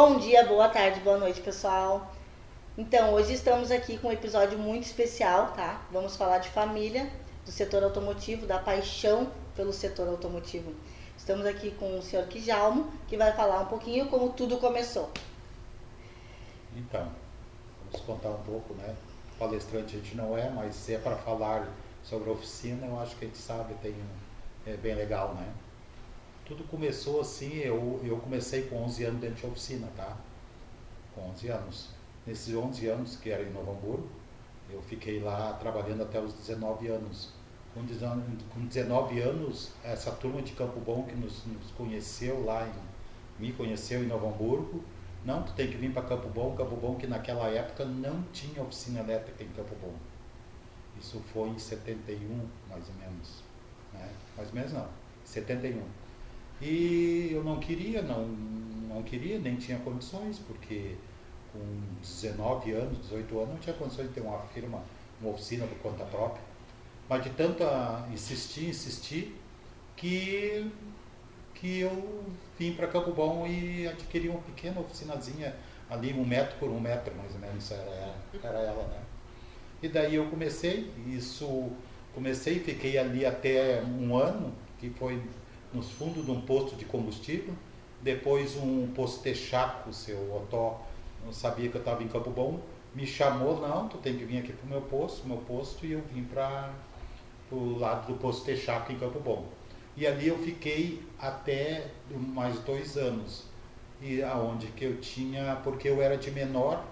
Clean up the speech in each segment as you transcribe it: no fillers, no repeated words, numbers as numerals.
Bom dia, boa tarde, boa noite, pessoal. Então, hoje estamos aqui com um episódio muito especial, tá? Vamos falar de família, do setor automotivo, da paixão pelo setor automotivo. Estamos aqui com o senhor Quijalmo, que vai falar um pouquinho como tudo começou. Então, vamos contar um pouco, né? Palestrante a gente não é, mas se é para falar sobre a oficina, eu acho que a gente sabe, é bem legal, né? Tudo começou assim, eu comecei com 11 anos dentro de oficina, tá? Com 11 anos. Nesses 11 anos, que era em Novo Hamburgo, eu fiquei lá trabalhando até os 19 anos. Com 19 anos, essa turma de Campo Bom que nos conheceu lá, me conheceu em Novo Hamburgo, não, tu tem que vir para Campo Bom que naquela época não tinha oficina elétrica em Campo Bom. Isso foi em 71, mais ou menos. Né? Mais ou menos não, 71. E eu não queria, nem tinha condições, porque com 19 anos, 18 anos, não tinha condições de ter uma firma, uma oficina por conta própria. Mas de tanto insistir, que eu vim para Campo Bom e adquiri uma pequena oficinazinha ali, 1 metro por 1 metro, mais ou menos, era ela, né? E daí eu comecei e fiquei ali até 1 ano, que foi nos fundos de um posto de combustível. Depois um posto Texaco, o seu Otó, não sabia que eu estava em Campo Bom, me chamou, não, tu tem que vir aqui para o meu posto, e eu vim para o lado do posto Texaco em Campo Bom. E ali eu fiquei até mais 2 anos, e aonde que eu tinha, porque eu era de menor,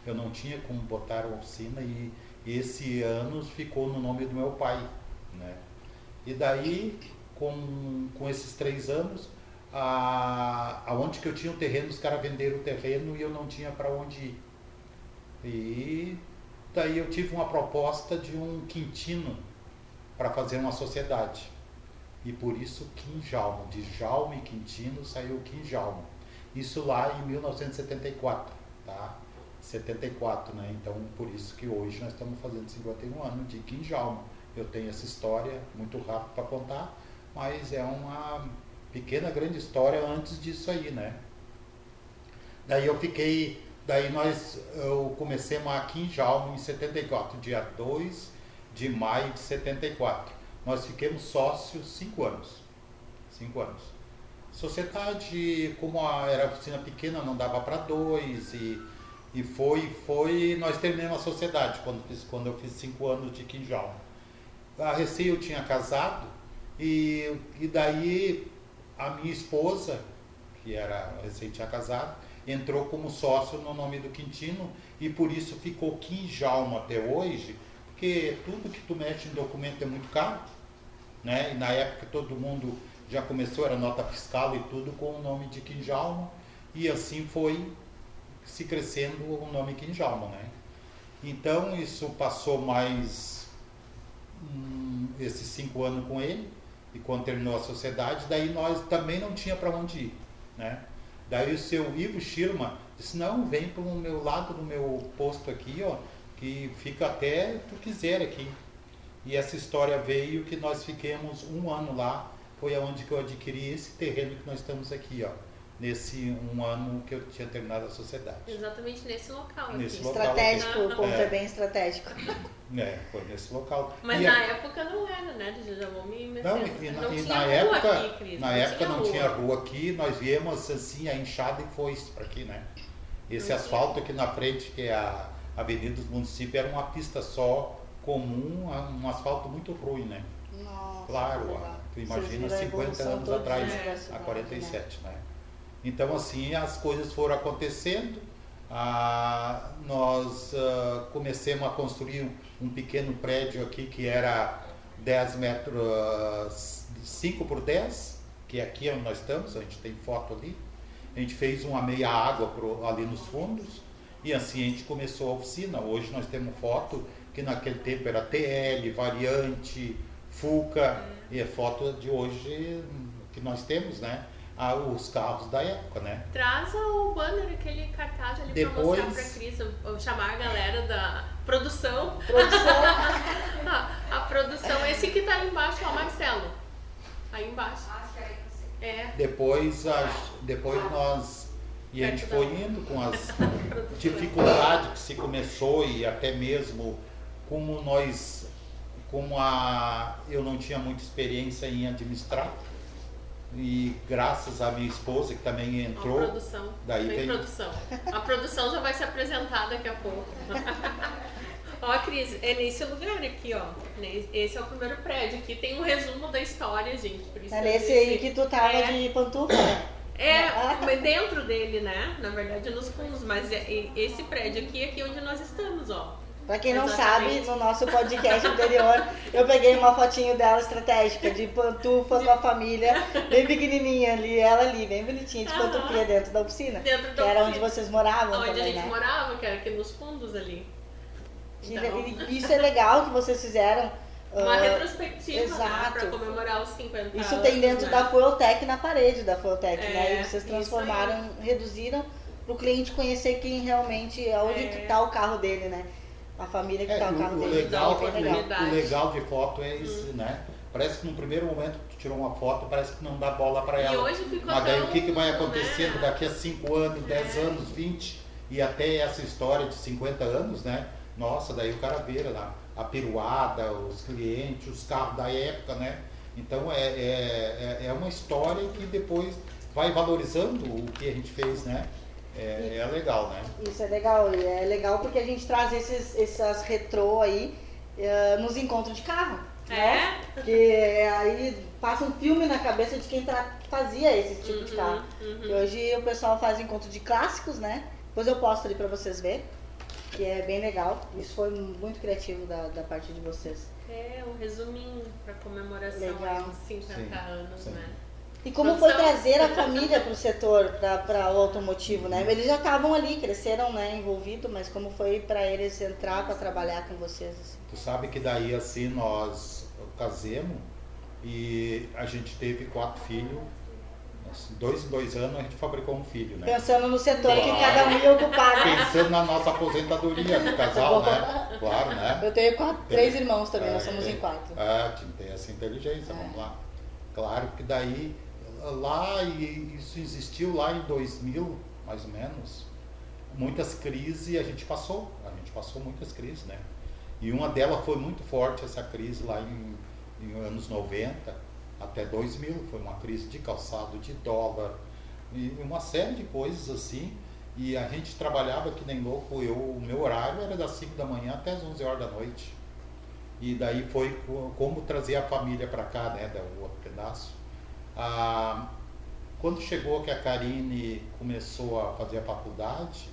eu não tinha como botar a oficina, e esse ano ficou no nome do meu pai, né? E daí, com esses 3 anos, aonde que eu tinha o terreno, os caras venderam o terreno e eu não tinha para onde ir. E daí eu tive uma proposta de um quintino para fazer uma sociedade. E por isso Quinjalmo, de Jalmo e Quintino saiu Quinjalmo. Isso lá em 1974, tá? 74, né? Então por isso que hoje nós estamos fazendo 51 anos de Quinjalmo. Eu tenho essa história muito rápido para contar, mas é uma pequena, grande história antes disso aí, né? Daí eu comecei aqui em Jalmo em 74, dia 2 de maio de 74. Nós ficamos sócios 5 anos. 5 anos. Sociedade, como era oficina pequena, não dava para 2, e nós terminamos a sociedade quando eu fiz 5 anos de Quinjalmo. A recém eu tinha casado, e daí a minha esposa, que era recém tinha casado, entrou como sócio no nome do Quintino, e por isso ficou Quinjalmo até hoje, porque tudo que tu mexe em documento é muito caro, né? E na época todo mundo já começou, era nota fiscal e tudo com o nome de Quinjalmo, e assim foi se crescendo o nome Quinjalmo, né? Então isso passou mais esses 5 anos com ele, e quando terminou a sociedade, daí nós também não tinha para onde ir, né? Daí o seu Ivo Schirma disse, não, vem para o meu lado do meu posto aqui, ó, que fica até tu quiser aqui. E essa história veio que nós fiquemos 1 ano lá, foi aonde que eu adquiri esse terreno que nós estamos aqui, ó, nesse 1 ano que eu tinha terminado a sociedade. Exatamente nesse local. Nesse aqui. local Estratégico, aqui. o ponto é bem estratégico. Foi nesse local. Mas na época não era, né? Já vou me meter. Não, tinha na rua época, aqui, Cris. na época não tinha rua aqui, nós viemos assim, a enxada e foi para aqui, né? Esse asfalto aqui na frente, que é a Avenida dos Municípios, era uma pista só, comum, um asfalto muito ruim, né? Nossa, claro, tu imagina 50 anos atrás, a 47, né? Então assim, as coisas foram acontecendo, nós começamos a construir um pequeno prédio aqui que era 10 metros, 5 por 10, que é aqui onde nós estamos, a gente tem foto ali. A gente fez uma meia água ali nos fundos, e assim a gente começou a oficina. Hoje nós temos foto que naquele tempo era TL, Variante, Fuca, e é foto de hoje que nós temos, né? Os carros da época, né? Traz o banner, aquele cartaz ali para mostrar para a Cris, chamar a galera da produção. A produção, esse que tá ali embaixo, ó, Marcelo. Aí embaixo. Depois nós E a gente foi indo com as dificuldades que se começou e até mesmo eu não tinha muita experiência em administrar. E graças à minha esposa, que também entrou. A produção. Daí vem tem produção. A produção já vai se apresentar daqui a pouco. Ó, Cris, é nesse lugar aqui, ó. Esse é o primeiro prédio. Aqui tem um resumo da história, gente. Por isso é nesse aí que tu tava de pantufa, né? Mas dentro dele, né? Na verdade, nos fundos. Mas esse prédio aqui onde nós estamos, ó. Pra quem não sabe, no nosso podcast anterior, eu peguei uma fotinho dela estratégica, de pantufa com a família, bem pequenininha ali, ela ali, bem bonitinha, de pantufia dentro da oficina. Dentro da que era onde vocês moravam onde também, a gente né? morava, que era aqui nos fundos ali. Então, Isso é legal que vocês fizeram. Uma retrospectiva, exato. Para comemorar os 50 anos. Isso tem dentro da Fueltec, na parede da Fueltec, né? E vocês isso transformaram, reduziram para o cliente conhecer quem realmente, onde que tá o carro dele, né? A família que tá o carro dele. O legal de foto é isso, né? Parece que no primeiro momento que tu tirou uma foto, parece que não dá bola para ela. E hoje ficou Mas daí o que vai né? acontecendo daqui a 5 anos, 10 anos, 20 e até essa história de 50 anos, né? Nossa, daí o cara vira lá a peruada, os clientes, os carros da época, né? Então é uma história que depois vai valorizando o que a gente fez, né? É legal, né? Isso é legal, e é legal porque a gente traz essas retrô aí nos encontros de carro, né? Que aí passa um filme na cabeça de quem fazia esse tipo de carro. E hoje o pessoal faz encontro de clássicos, né? Depois eu posto ali pra vocês verem, que é bem legal. Isso foi muito criativo da parte de vocês. Um resuminho pra comemoração dos 50 anos, sim. né? E como foi trazer a família para o setor, para o automotivo, né? Eles já estavam ali, cresceram, né, envolvidos, mas como foi para eles entrar para trabalhar com vocês? Assim? Tu sabe que daí assim nós casemos e a gente teve 4 filhos, 2 em 2 anos a gente fabricou um filho, né? Pensando no setor que cada um ia ocupar, né? Pensando na nossa aposentadoria do casal, né? Claro, né? Eu tenho 3 irmãos também, nós somos em 4. Tem essa inteligência, vamos lá. Claro que daí lá, e isso existiu lá em 2000, mais ou menos, muitas crises a gente passou muitas crises, né? E uma delas foi muito forte, essa crise lá em anos 90 até 2000, foi uma crise de calçado, de dólar, e uma série de coisas assim, e a gente trabalhava que nem louco. O meu horário era das 5 da manhã até as 11 horas da noite, e daí foi como trazer a família para cá, né, do outro pedaço. Quando chegou que a Karine começou a fazer a faculdade,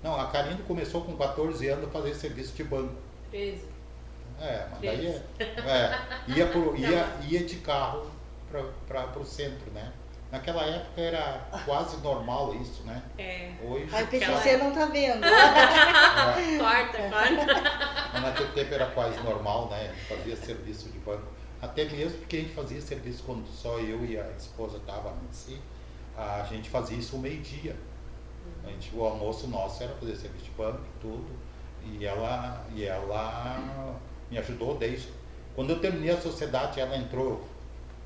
a Karine começou com 14 anos a fazer serviço de banco. 13. Mas daí ia de carro para o centro, né? Naquela época era quase normal isso, né? Hoje. Aí você não tá vendo. Corta. Mas naquele tempo era quase normal, né? Fazia serviço de banco. Até mesmo porque a gente fazia serviço quando só eu e a esposa estavam em si, a gente fazia isso ao meio-dia. O almoço nosso era fazer serviço de banco e tudo. E ela me ajudou desde. Quando eu terminei a sociedade, ela entrou.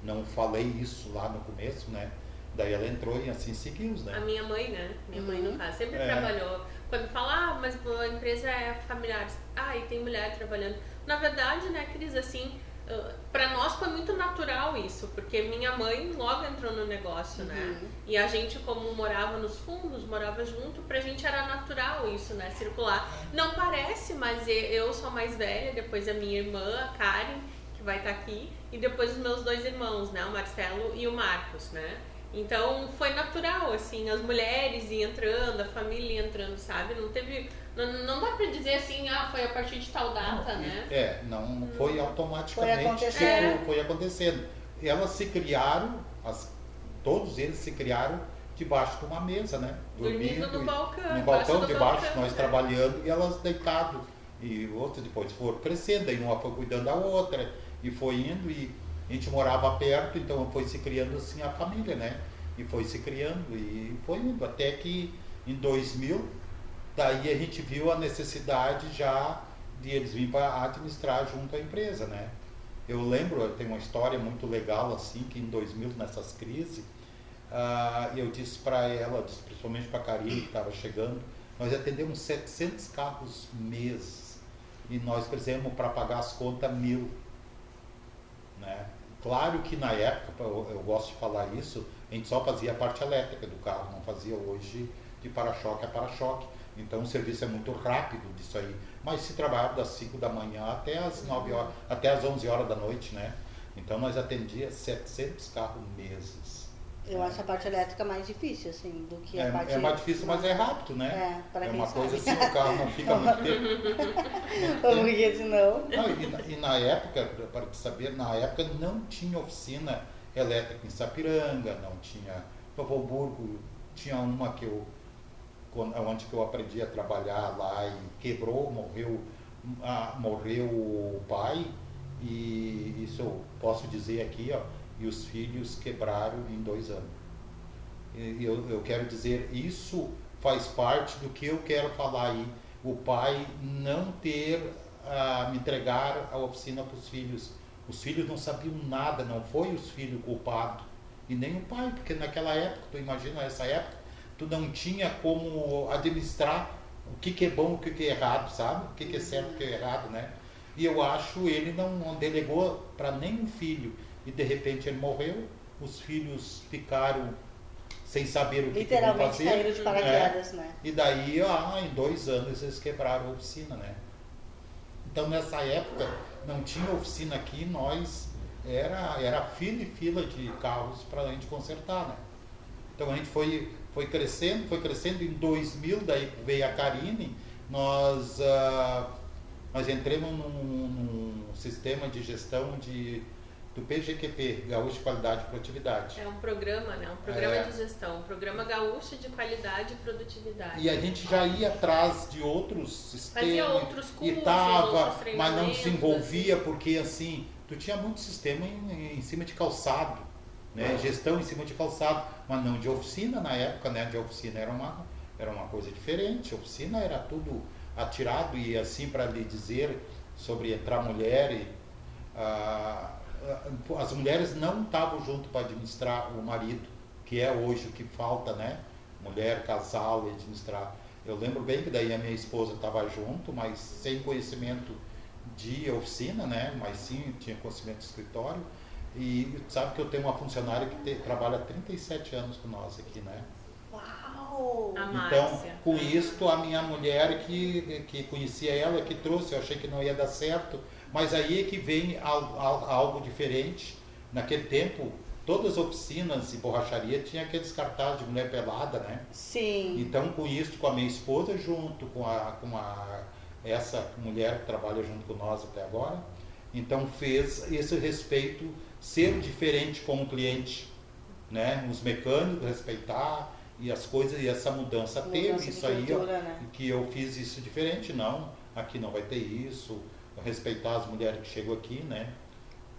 Não falei isso lá no começo, né? Daí ela entrou e assim seguimos, né? A minha mãe, né? Minha mãe no caso, sempre trabalhou. Quando fala, mas a empresa é familiar, e tem mulher trabalhando. Na verdade, né, Cris, assim, para nós foi muito natural isso, porque minha mãe logo entrou no negócio, né? E a gente, como morava nos fundos, morava junto, pra gente era natural isso, né? Circular. Não parece, mas eu sou mais velha, depois a minha irmã, a Karen, que vai estar aqui, e depois os meus 2 irmãos, né? O Marcelo e o Marcos, né? Então foi natural, assim, as mulheres iam entrando, a família ia entrando, sabe? Não teve. Não dá pra dizer assim, foi a partir de tal data, né? Não foi automaticamente. Foi acontecendo. Elas se criaram, todos eles se criaram debaixo de uma mesa, né? Dormindo no balcão. No balcão debaixo, nós trabalhando e elas deitadas. E outras depois foram crescendo, aí uma foi cuidando da outra, e foi indo, e a gente morava perto, então foi se criando assim a família, né? E foi se criando, e foi indo, até que em 2000, daí a gente viu a necessidade já de eles virem para administrar junto à empresa, né? Eu lembro, tem uma história muito legal assim, que em 2000, nessas crises, eu disse para ela, principalmente para a Karine que estava chegando, nós atendemos 700 carros mês e nós fizemos para pagar as contas 1.000, né? Claro que na época, eu gosto de falar isso, a gente só fazia a parte elétrica do carro, não fazia hoje de para-choque a para-choque. Então o serviço é muito rápido disso aí. Mas se trabalhava das 5 da manhã até as 9 horas, até as 11 horas da noite, né? Então nós atendíamos 700 carros meses. Eu acho a parte elétrica mais difícil, assim, do que a parte... É mais difícil, mas é rápido, né? Para quem uma sabe. coisa assim, o carro não fica muito tempo. Porque senão... Não, e na época, para te saber, na época não tinha oficina elétrica em Sapiranga, não tinha... Novo Hamburgo tinha uma onde que eu aprendi a trabalhar lá e quebrou, morreu o pai, e isso eu posso dizer aqui, ó, e os filhos quebraram em 2 anos. E eu quero dizer, isso faz parte do que eu quero falar aí. O pai não ter, me entregar a oficina para os filhos. Os filhos não sabiam nada, não foi os filhos culpados. E nem o pai, porque naquela época, tu imagina essa época, tu não tinha como administrar o que é bom, o que é errado, sabe? O que é certo, o que é errado, né? E eu acho ele não delegou para nenhum filho. E de repente ele morreu, os filhos ficaram sem saber o que vão fazer. Literalmente caíram de paraquedas, né? E daí, em 2 anos eles quebraram a oficina, né? Então nessa época não tinha oficina aqui, nós era fila e fila de carros para a gente consertar, né? Então a gente foi crescendo, em 2000, daí veio a Karine, nós entramos num sistema de gestão do PGQP, Gaúcho de Qualidade e Produtividade. É um programa, né? Um programa de gestão, um programa gaúcho de qualidade e produtividade. E a gente já ia atrás de outros sistemas. Fazia outros cursos, outros mas não desenvolvia, assim. Porque assim, tu tinha muito sistema em cima de calçado, né? Gestão em cima de calçado, mas não de oficina na época, né? De oficina era uma coisa diferente, oficina era tudo atirado, e assim, para lhe dizer sobre entrar mulher, as mulheres não estavam junto para administrar o marido, que é hoje o que falta, né? Mulher, casal, administrar. Eu lembro bem que daí a minha esposa estava junto, mas sem conhecimento de oficina, né? Mas sim, tinha conhecimento de escritório. E sabe que eu tenho uma funcionária que trabalha 37 anos com nós aqui, né? Uau! Então, com isso, a minha mulher que conhecia ela, que trouxe, eu achei que não ia dar certo, mas aí é que vem algo diferente. Naquele tempo, todas as oficinas e borracharia tinham aqueles cartazes de mulher pelada, né? Sim. Então, com isso, com a minha esposa junto, essa mulher que trabalha junto com nós até agora, então fez esse respeito ser diferente com o cliente, né? Os mecânicos respeitar e as coisas, e essa mudança teve isso aí, cultura, né? Que eu fiz isso diferente, não, aqui não vai ter isso, respeitar as mulheres que chegam aqui, né?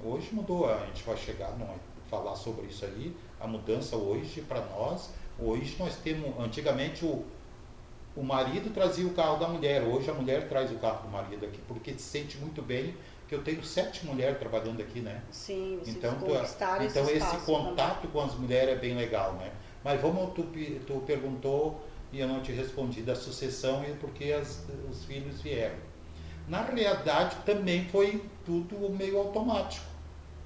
Hoje mudou, a gente vai chegar, não vai falar sobre isso aí, a mudança hoje para nós, hoje nós temos, antigamente o marido trazia o carro da mulher, hoje a mulher traz o carro do marido aqui, porque se sente muito bem que eu tenho 7 mulheres trabalhando aqui, né? Sim, vocês então esse contato também com as mulheres é bem legal, né? Mas tu perguntou e eu não te respondi da sucessão e porque os filhos vieram. Na realidade também foi tudo meio automático,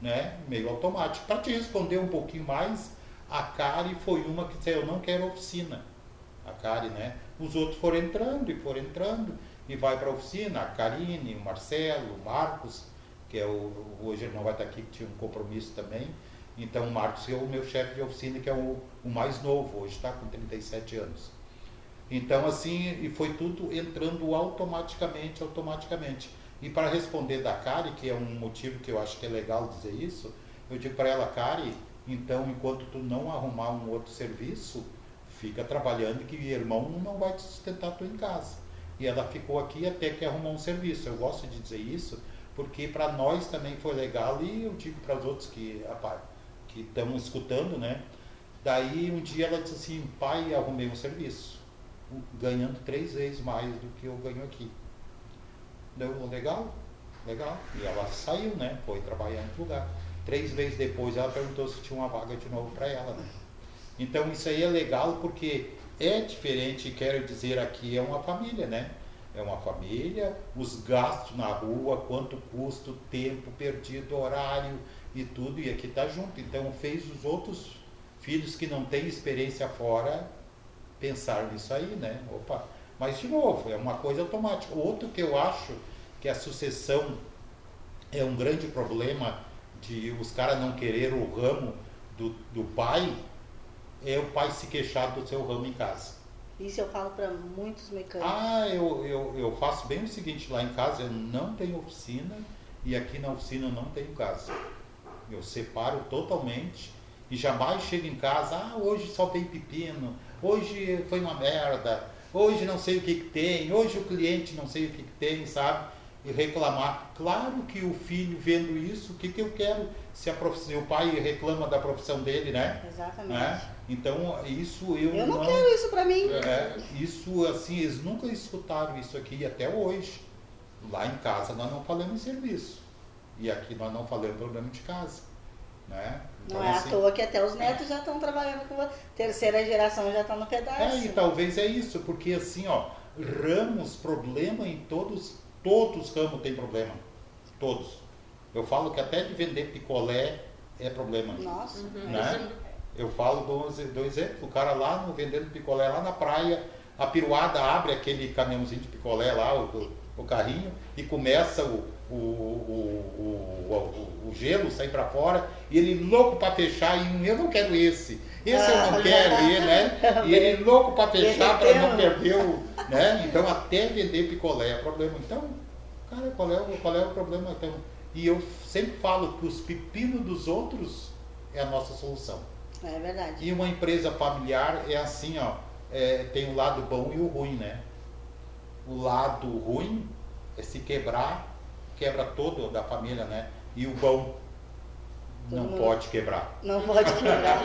né? Meio automático. Para te responder um pouquinho mais, a Kari foi uma que disse, eu não quero oficina. A Kari, né? Os outros foram entrando e vai para a oficina, a Karine, o Marcelo, o Marcos, que hoje ele não vai estar aqui, que tinha um compromisso também. Então o Marcos é o meu chefe de oficina, que é o mais novo, hoje está com 37 anos. Então assim, e foi tudo entrando automaticamente. E para responder da Kari, que é um motivo que eu acho que é legal dizer isso, eu digo para ela, Kari, então enquanto tu não arrumar um outro serviço, fica trabalhando que o irmão não vai te sustentar tu em casa. E ela ficou aqui até que arrumou um serviço. Eu gosto de dizer isso, porque para nós também foi legal, e eu digo para os outros que estão escutando, né? Daí um dia ela disse assim, pai, arrumei um serviço, ganhando 3 vezes mais do que eu ganho aqui. Deu legal. E ela saiu, né? Foi trabalhar em outro lugar. 3 vezes depois ela perguntou se tinha uma vaga de novo para ela, né? Então isso aí é legal porque é diferente, quero dizer, aqui é uma família, né? É uma família, os gastos na rua, quanto custa o tempo perdido, horário e tudo, e aqui tá junto. Então fez os outros filhos que não têm experiência fora pensar nisso aí, né? Opa, mas de novo, é uma coisa automática. Outro que eu acho que a sucessão é um grande problema de os caras não querer o ramo do pai, é o pai se queixar do seu ramo em casa. Isso eu falo para muitos mecânicos. Eu faço bem o seguinte, lá em casa eu não tenho oficina e aqui na oficina eu não tenho casa. Eu separo totalmente e jamais chego em casa, hoje só tem pepino, hoje foi uma merda, hoje não sei o que tem, hoje o cliente não sei o que tem, sabe? E reclamar. Claro que o filho vendo isso, o que eu quero? Se o pai reclama da profissão dele, né? Exatamente. Né? Então, isso eu não quero isso pra mim. Isso, assim, eles nunca escutaram isso aqui até hoje. Lá em casa nós não falamos em serviço. E aqui nós não falamos problema de casa. Né? Então, não é assim, à toa que até os netos já estão trabalhando com a terceira geração, já está no pedaço. E talvez é isso, porque assim, ramos, problema em todos os ramos tem problema. Todos. Eu falo que até de vender picolé é problema. Nossa. Né? Eu falo do exemplo, o cara lá vendendo picolé lá na praia, a piruada abre aquele caminhãozinho de picolé lá, o carrinho, e começa o gelo sair para fora, e ele louco para fechar, e eu não quero esse eu não quero, né? E ele louco para fechar para não perder né? Então até vender picolé é problema. Então, cara, qual é o problema? Então, e eu sempre falo que os pepinos dos outros é a nossa solução. É verdade. E uma empresa familiar é assim, tem o lado bom e o ruim, né? O lado ruim é se quebra todo da família, né? E o bom não pode quebrar. Não pode quebrar.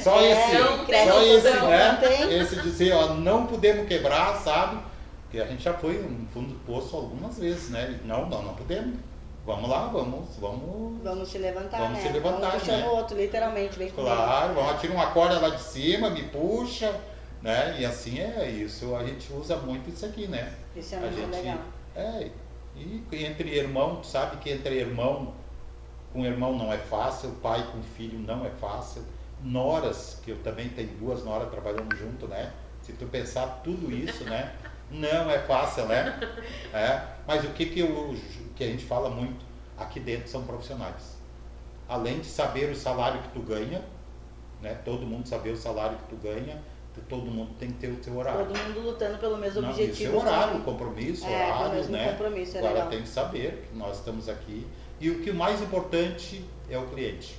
Só esse, né? Tem. Esse dizer, não podemos quebrar, sabe? Porque a gente já foi no fundo do poço algumas vezes, né? Não podemos. Vamos lá, vamos se levantar, vamos né? se levantar, vamos puxando o outro, literalmente. Vem claro, vamos tirar uma corda lá de cima, me puxa, né? E assim é isso, a gente usa muito isso aqui, né? Isso é muito legal. E entre irmão, sabe que entre irmão, com irmão não é fácil, pai com filho não é fácil, noras, que eu também tenho 2 noras trabalhando junto, né? Se tu pensar tudo isso, né? Não é fácil, né? Mas o que a gente fala muito aqui dentro são profissionais. Além de saber o salário que tu ganha, né? Todo mundo saber o salário que tu ganha, todo mundo tem que ter o seu horário. Todo mundo lutando pelo mesmo objetivo. Seu horário, compromisso, horário, né? Compromisso, agora legal. Tem que saber que nós estamos aqui. E o que mais importante é o cliente,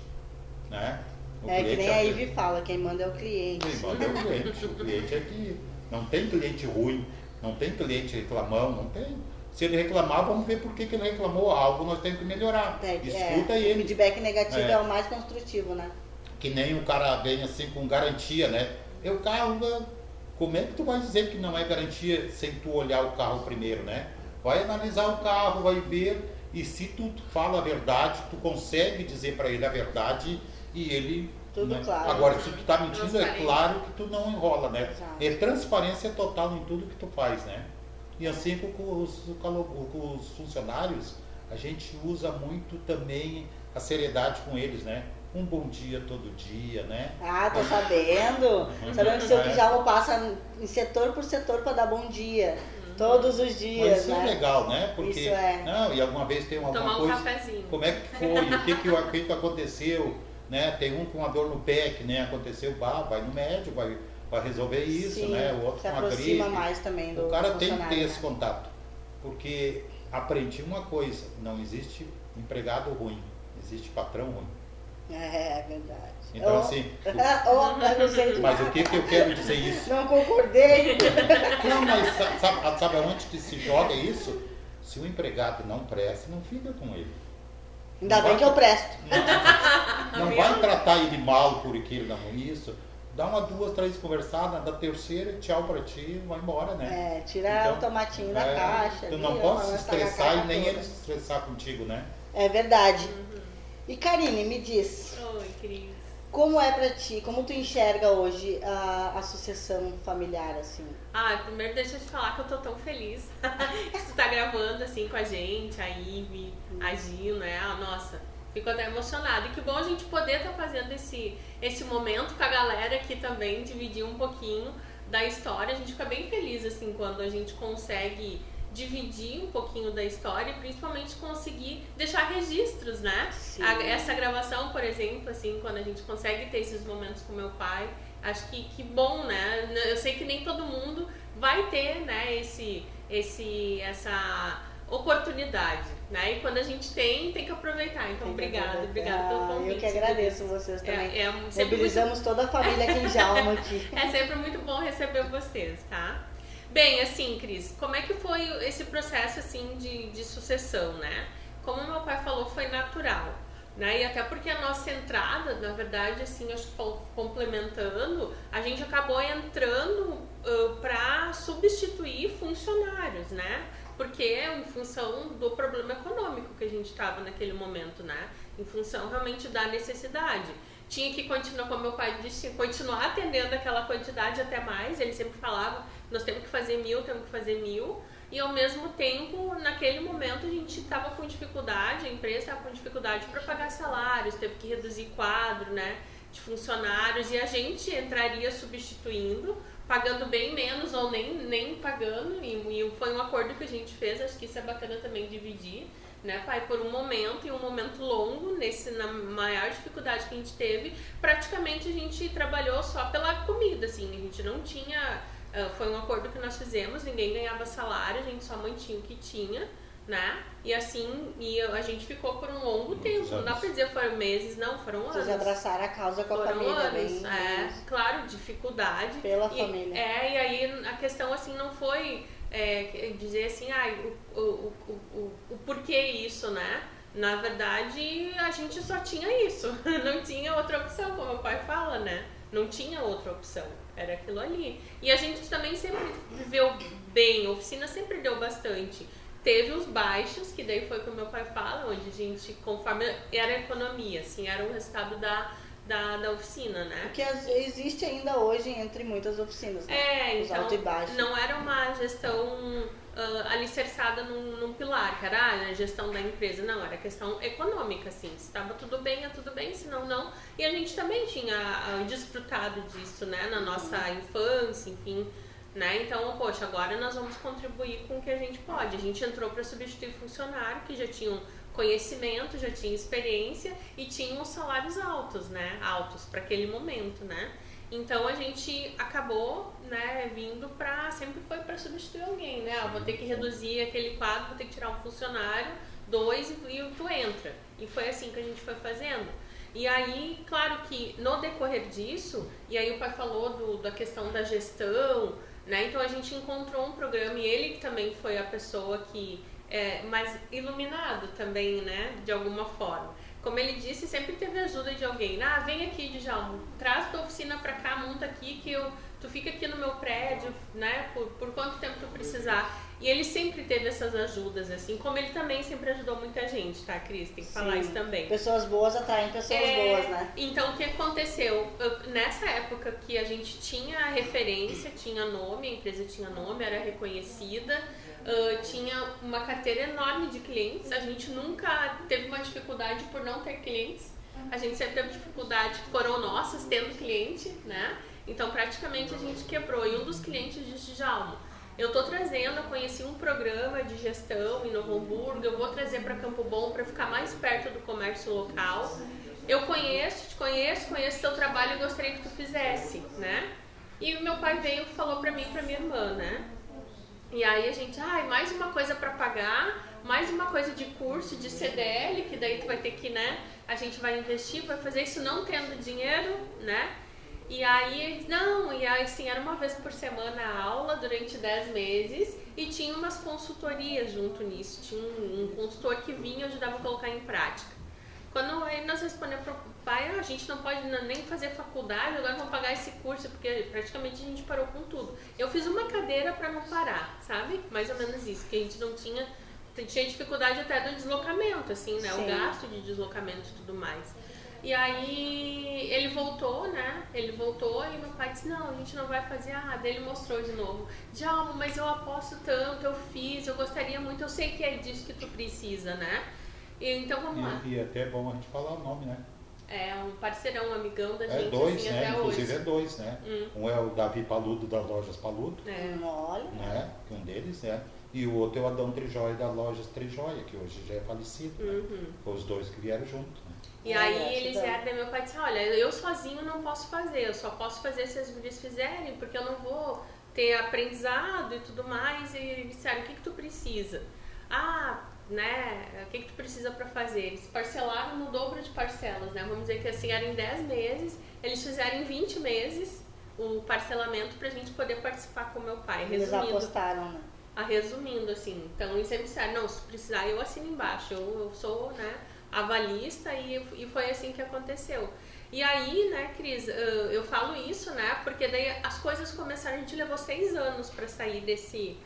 né? Que nem a Ivy fala, quem manda é o cliente. Quem manda é o cliente. O cliente é que não tem cliente ruim, não tem cliente reclamão, não tem. Se ele reclamar, vamos ver por que ele reclamou. Algo nós temos que melhorar. Escuta ele. O feedback negativo é o mais construtivo, né? Que nem o cara vem assim com garantia, né? O carro, como é que tu vai dizer que não é garantia sem tu olhar o carro primeiro, né? Vai analisar o carro, vai ver, e se tu fala a verdade, tu consegue dizer para ele a verdade e ele... Tudo claro. Agora, se tu tá mentindo, é claro que tu não enrola, né? Exato. É transparência total em tudo que tu faz, né? E assim com os funcionários, a gente usa muito também a seriedade com eles, né? Um bom dia todo dia, né? Tô sabendo. Sabendo que o seu Pijama passa em setor por setor para dar bom dia. Todos os dias, mas isso né? é legal, né? Porque, isso é. Não, e alguma vez tem alguma coisa... cafezinho. Como é que foi? O que aconteceu? Né? Tem um com uma dor no pé que nem aconteceu, vai no médico, vai resolver isso, Sim, né? O outro se com uma aproxima gripe. mais também do O cara tem que ter esse né? contato. Porque aprendi uma coisa, não existe empregado ruim, existe patrão ruim. É verdade. Então assim... Mas o que eu quero dizer isso? Não concordei. Não, mas sabe aonde que se joga isso? Se o empregado não presta, não fica com ele. Ainda bem que eu presto. Não vai tratar ele mal por aquilo, não. Isso. Dá 2, 3 conversadas, da terceira, tchau pra ti, vai embora, né? Tirar o tomatinho da caixa. Tu não pode se estressar e nem ele se estressar contigo, né? É verdade. E Karine, me diz. Oi, Cris. como é pra ti, como tu enxerga hoje a sucessão familiar, assim? Primeiro deixa eu te falar que eu tô tão feliz que tu tá gravando assim com a gente, a Ive, a Gil, né? Nossa, fico até emocionada. E que bom a gente poder estar fazendo esse momento com a galera aqui também, dividir um pouquinho da história. A gente fica bem feliz assim quando a gente consegue dividir um pouquinho da história e principalmente conseguir deixar registros, né? Essa gravação, por exemplo, assim, quando a gente consegue ter esses momentos com meu pai, acho que bom, né? Eu sei que nem todo mundo vai ter, né, essa oportunidade, né? E quando a gente tem que aproveitar. Então, obrigada pelo convite. Eu que agradeço vocês também. Mobilizamos toda a família aqui em Jalma aqui. É sempre muito bom receber vocês, tá? Bem, assim, Cris, como é que foi esse processo, assim, de sucessão, né? Como meu pai falou, foi natural, né? E até porque a nossa entrada, na verdade, assim, acho que complementando, a gente acabou entrando para substituir funcionários, né? Porque em função do problema econômico que a gente estava naquele momento, né? Em função realmente da necessidade. Tinha que continuar, como meu pai disse, continuar atendendo aquela quantidade até mais. Ele sempre falava, nós temos que fazer 1000. E ao mesmo tempo, naquele momento, a gente estava com dificuldade, a empresa estava com dificuldade para pagar salários, teve que reduzir quadro, né, de funcionários, e a gente entraria substituindo, pagando bem menos ou nem pagando, e foi um acordo que a gente fez. Acho que isso é bacana também dividir, né, pai, por um momento, e um momento longo, na maior dificuldade que a gente teve, praticamente a gente trabalhou só pela comida, assim, a gente não tinha, foi um acordo que nós fizemos, ninguém ganhava salário, a gente só mantinha o que tinha, né, e assim, a gente ficou por um longo tempo, não dá pra dizer foram meses, não, foram anos. Vocês abraçaram a causa com a família, anos, claro, dificuldade. Pela família. E aí a questão, assim, não foi... dizer assim, o porquê isso, né? Na verdade, a gente só tinha isso, não tinha outra opção, como o pai fala, né? Não tinha outra opção, era aquilo ali. E a gente também sempre viveu bem, a oficina sempre deu bastante. Teve os baixos, que daí foi como meu pai fala, onde a gente, conforme era a economia, assim, era o resultado da oficina, né? Que existe ainda hoje entre muitas oficinas, né? Os então altos e baixos. Não era uma gestão alicerçada num pilar, que era a gestão da empresa, não, era questão econômica, assim, se estava tudo bem, é tudo bem, se não, não. E a gente também tinha desfrutado disso, né, na nossa infância, enfim, né, então, poxa, agora nós vamos contribuir com o que a gente pode. A gente entrou para substituir funcionário que já tinham conhecimento, já tinha experiência e tinham salários altos, né, altos para aquele momento, né. Então a gente acabou, né, vindo sempre foi para substituir alguém, né, vou ter que reduzir aquele quadro, vou ter que tirar um funcionário, 2 e tu entra. E foi assim que a gente foi fazendo. E aí, claro que no decorrer disso, e aí o pai falou da questão da gestão, né, então a gente encontrou um programa, e ele também foi a pessoa que mais iluminado também, né, de alguma forma. Como ele disse, sempre teve ajuda de alguém. Vem aqui, Djalma, traz tua oficina pra cá, monta aqui, que tu fica aqui no meu prédio, né, por quanto tempo tu precisar. E ele sempre teve essas ajudas, assim, como ele também sempre ajudou muita gente, tá, Cris? Tem que falar isso também. Pessoas boas atraem pessoas boas, né? Então, o que aconteceu? Nessa época que a gente tinha referência, tinha nome, a empresa tinha nome, era reconhecida, tinha uma carteira enorme de clientes, a gente nunca teve uma dificuldade por não ter clientes, a gente sempre teve dificuldade que foram nossas tendo cliente, né? Então praticamente a gente quebrou. E um dos clientes disse: Djalma, eu tô trazendo, eu conheci um programa de gestão em Novo Hamburgo, eu vou trazer para Campo Bom para ficar mais perto do comércio local. Eu te conheço teu trabalho e gostaria que tu fizesse, né? E o meu pai veio e falou para mim e para minha irmã, né? E aí a gente, mais uma coisa para pagar, mais uma coisa de curso, de CDL, que daí tu vai ter que, né, a gente vai investir, vai fazer isso não tendo dinheiro, né? E aí, assim, era uma vez por semana a aula durante 10 meses e tinha umas consultorias junto nisso, tinha um consultor que vinha e ajudava a colocar em prática. Quando aí nós respondemos pro pai, a gente não pode nem fazer faculdade, agora vamos pagar esse curso, porque praticamente a gente parou com tudo. Eu fiz uma cadeira para não parar, sabe? Mais ou menos isso, que a gente não tinha dificuldade até do deslocamento, assim, né? Sim. O gasto de deslocamento e tudo mais. E aí ele voltou, né? Ele voltou e meu pai disse, não, a gente não vai fazer. Daí ele mostrou de novo. Djalma, mas eu aposto tanto, eu fiz, eu gostaria muito, eu sei que é disso que tu precisa, né? Então vamos lá. E até é bom a gente falar o nome, né? É um parceirão, um amigão da gente, dois, assim, né? até Inclusive hoje. é dois, né? Um é o Davi Paludo, das Lojas Paludo, Olha. né? Um deles, né? E o outro é o Adão Trijóia, das Lojas Trijóia, que hoje já é falecido, né? Foi os dois que vieram junto, né? E aí eles vieram, daí meu pai disse, olha, eu sozinho não posso fazer, eu só posso fazer se as gurias fizerem, porque eu não vou ter aprendizado e tudo mais. E eles disseram, o que tu precisa? Né, o que tu precisa para fazer? Eles parcelaram no dobro de parcelas, né? Vamos dizer que assim, era em 10 meses, eles fizeram em 20 meses o parcelamento pra gente poder participar com meu pai. Eles apostaram, né? Resumindo, assim, então eles sempre disseram, não, se precisar eu assino embaixo, eu sou, né, avalista, e foi assim que aconteceu. E aí, né, Cris, eu falo isso, né, porque daí as coisas começaram, a gente levou 6 anos para sair desse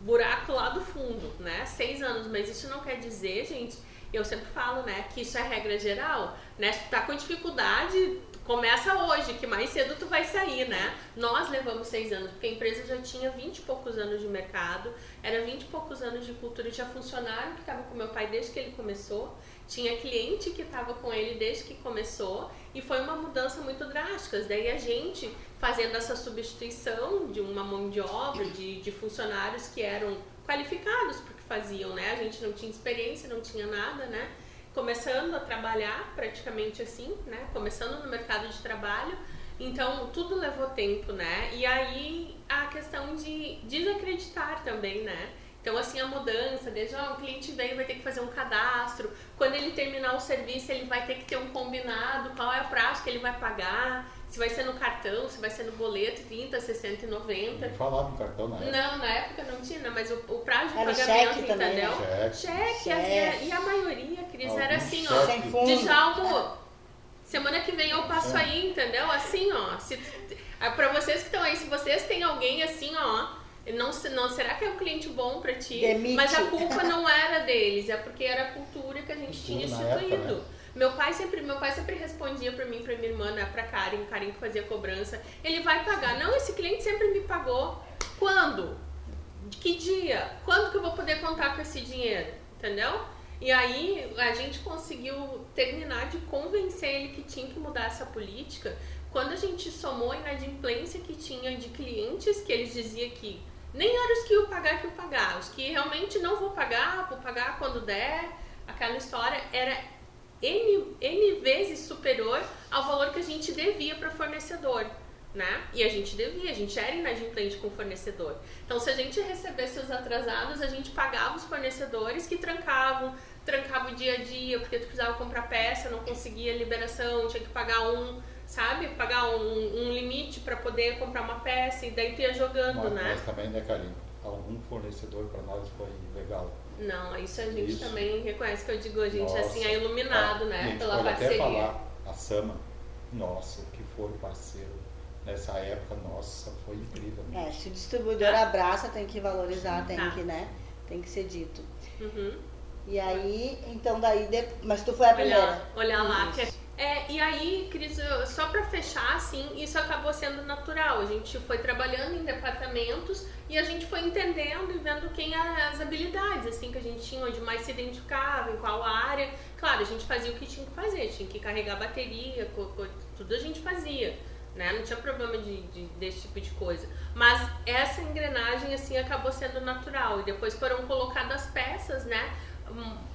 buraco lá do fundo, né, 6 anos, mas isso não quer dizer, gente, eu sempre falo, né, que isso é regra geral, né, se tu tá com dificuldade, começa hoje, que mais cedo tu vai sair, né? Nós levamos 6 anos, porque a empresa já tinha 20 e poucos anos de mercado, era 20 e poucos anos de cultura, tinha funcionário que estava com meu pai desde que ele começou, tinha cliente que estava com ele desde que começou, e foi uma mudança muito drástica. Daí a gente fazendo essa substituição de uma mão de obra, de funcionários que eram qualificados porque faziam, né? A gente não tinha experiência, não tinha nada, né? Começando a trabalhar praticamente assim, né? Começando no mercado de trabalho, então tudo levou tempo, né? E aí a questão de desacreditar também, né? Então assim, a mudança, desde o cliente vem, vai ter que fazer um cadastro, quando ele terminar o serviço ele vai ter que ter um combinado, qual é a prazo que ele vai pagar, se vai ser no cartão, se vai ser no boleto, 30, 60 e 90. Não falava no cartão na época. Não, na época não tinha, mas o prazo de era pagamento, cheque entendeu? Também, né? Cheque. E a maioria, Cris, era assim, ó. Sem fundo. Djalma, semana que vem eu passo aí, entendeu? Assim, ó. Pra vocês que estão aí, se vocês têm alguém assim, ó, não será que é um cliente bom pra ti? Demite. Mas a culpa não era deles, é porque era a cultura que a gente tinha instituído. Época, né? Meu pai sempre respondia pra mim, pra minha irmã, né, pra Karen que fazia cobrança. Ele vai pagar. Não, esse cliente sempre me pagou. Quando? Que dia? Quando que eu vou poder contar com esse dinheiro? Entendeu? E aí a gente conseguiu terminar de convencer ele que tinha que mudar essa política. Quando a gente somou a inadimplência que tinha de clientes, que eles diziam que nem eram os que iam pagar, os que realmente não vou pagar quando der, aquela história era N vezes superior ao valor que a gente devia para o fornecedor, né? E a gente era inadimplente com o fornecedor. Então, se a gente recebesse os atrasados, a gente pagava os fornecedores que trancavam o dia a dia, porque tu precisava comprar peça, não conseguia liberação, tinha que pagar pagar um limite para poder comprar uma peça, e daí tu ia jogando, né? Mas também, né, Karine? Algum fornecedor para nós foi legal. Não, isso a gente também reconhece, que eu digo, a gente assim é iluminado, né, gente, pela pode parceria. Até falar, a Sama, nossa, o que for parceiro nessa época, nossa, foi incrível. Se o distribuidor abraça, tem que valorizar, tem que ser dito. Uhum. E aí, então mas tu foi a primeira. Olhar lá. E aí, Cris, só para fechar, assim, isso acabou sendo natural. A gente foi trabalhando em departamentos e a gente foi entendendo e vendo as habilidades, assim, que a gente tinha, onde mais se identificava, em qual área. Claro, a gente fazia o que tinha que fazer, tinha que carregar bateria, tudo a gente fazia, né? Não tinha problema desse tipo de coisa. Mas essa engrenagem, assim, acabou sendo natural. E depois foram colocadas peças, né?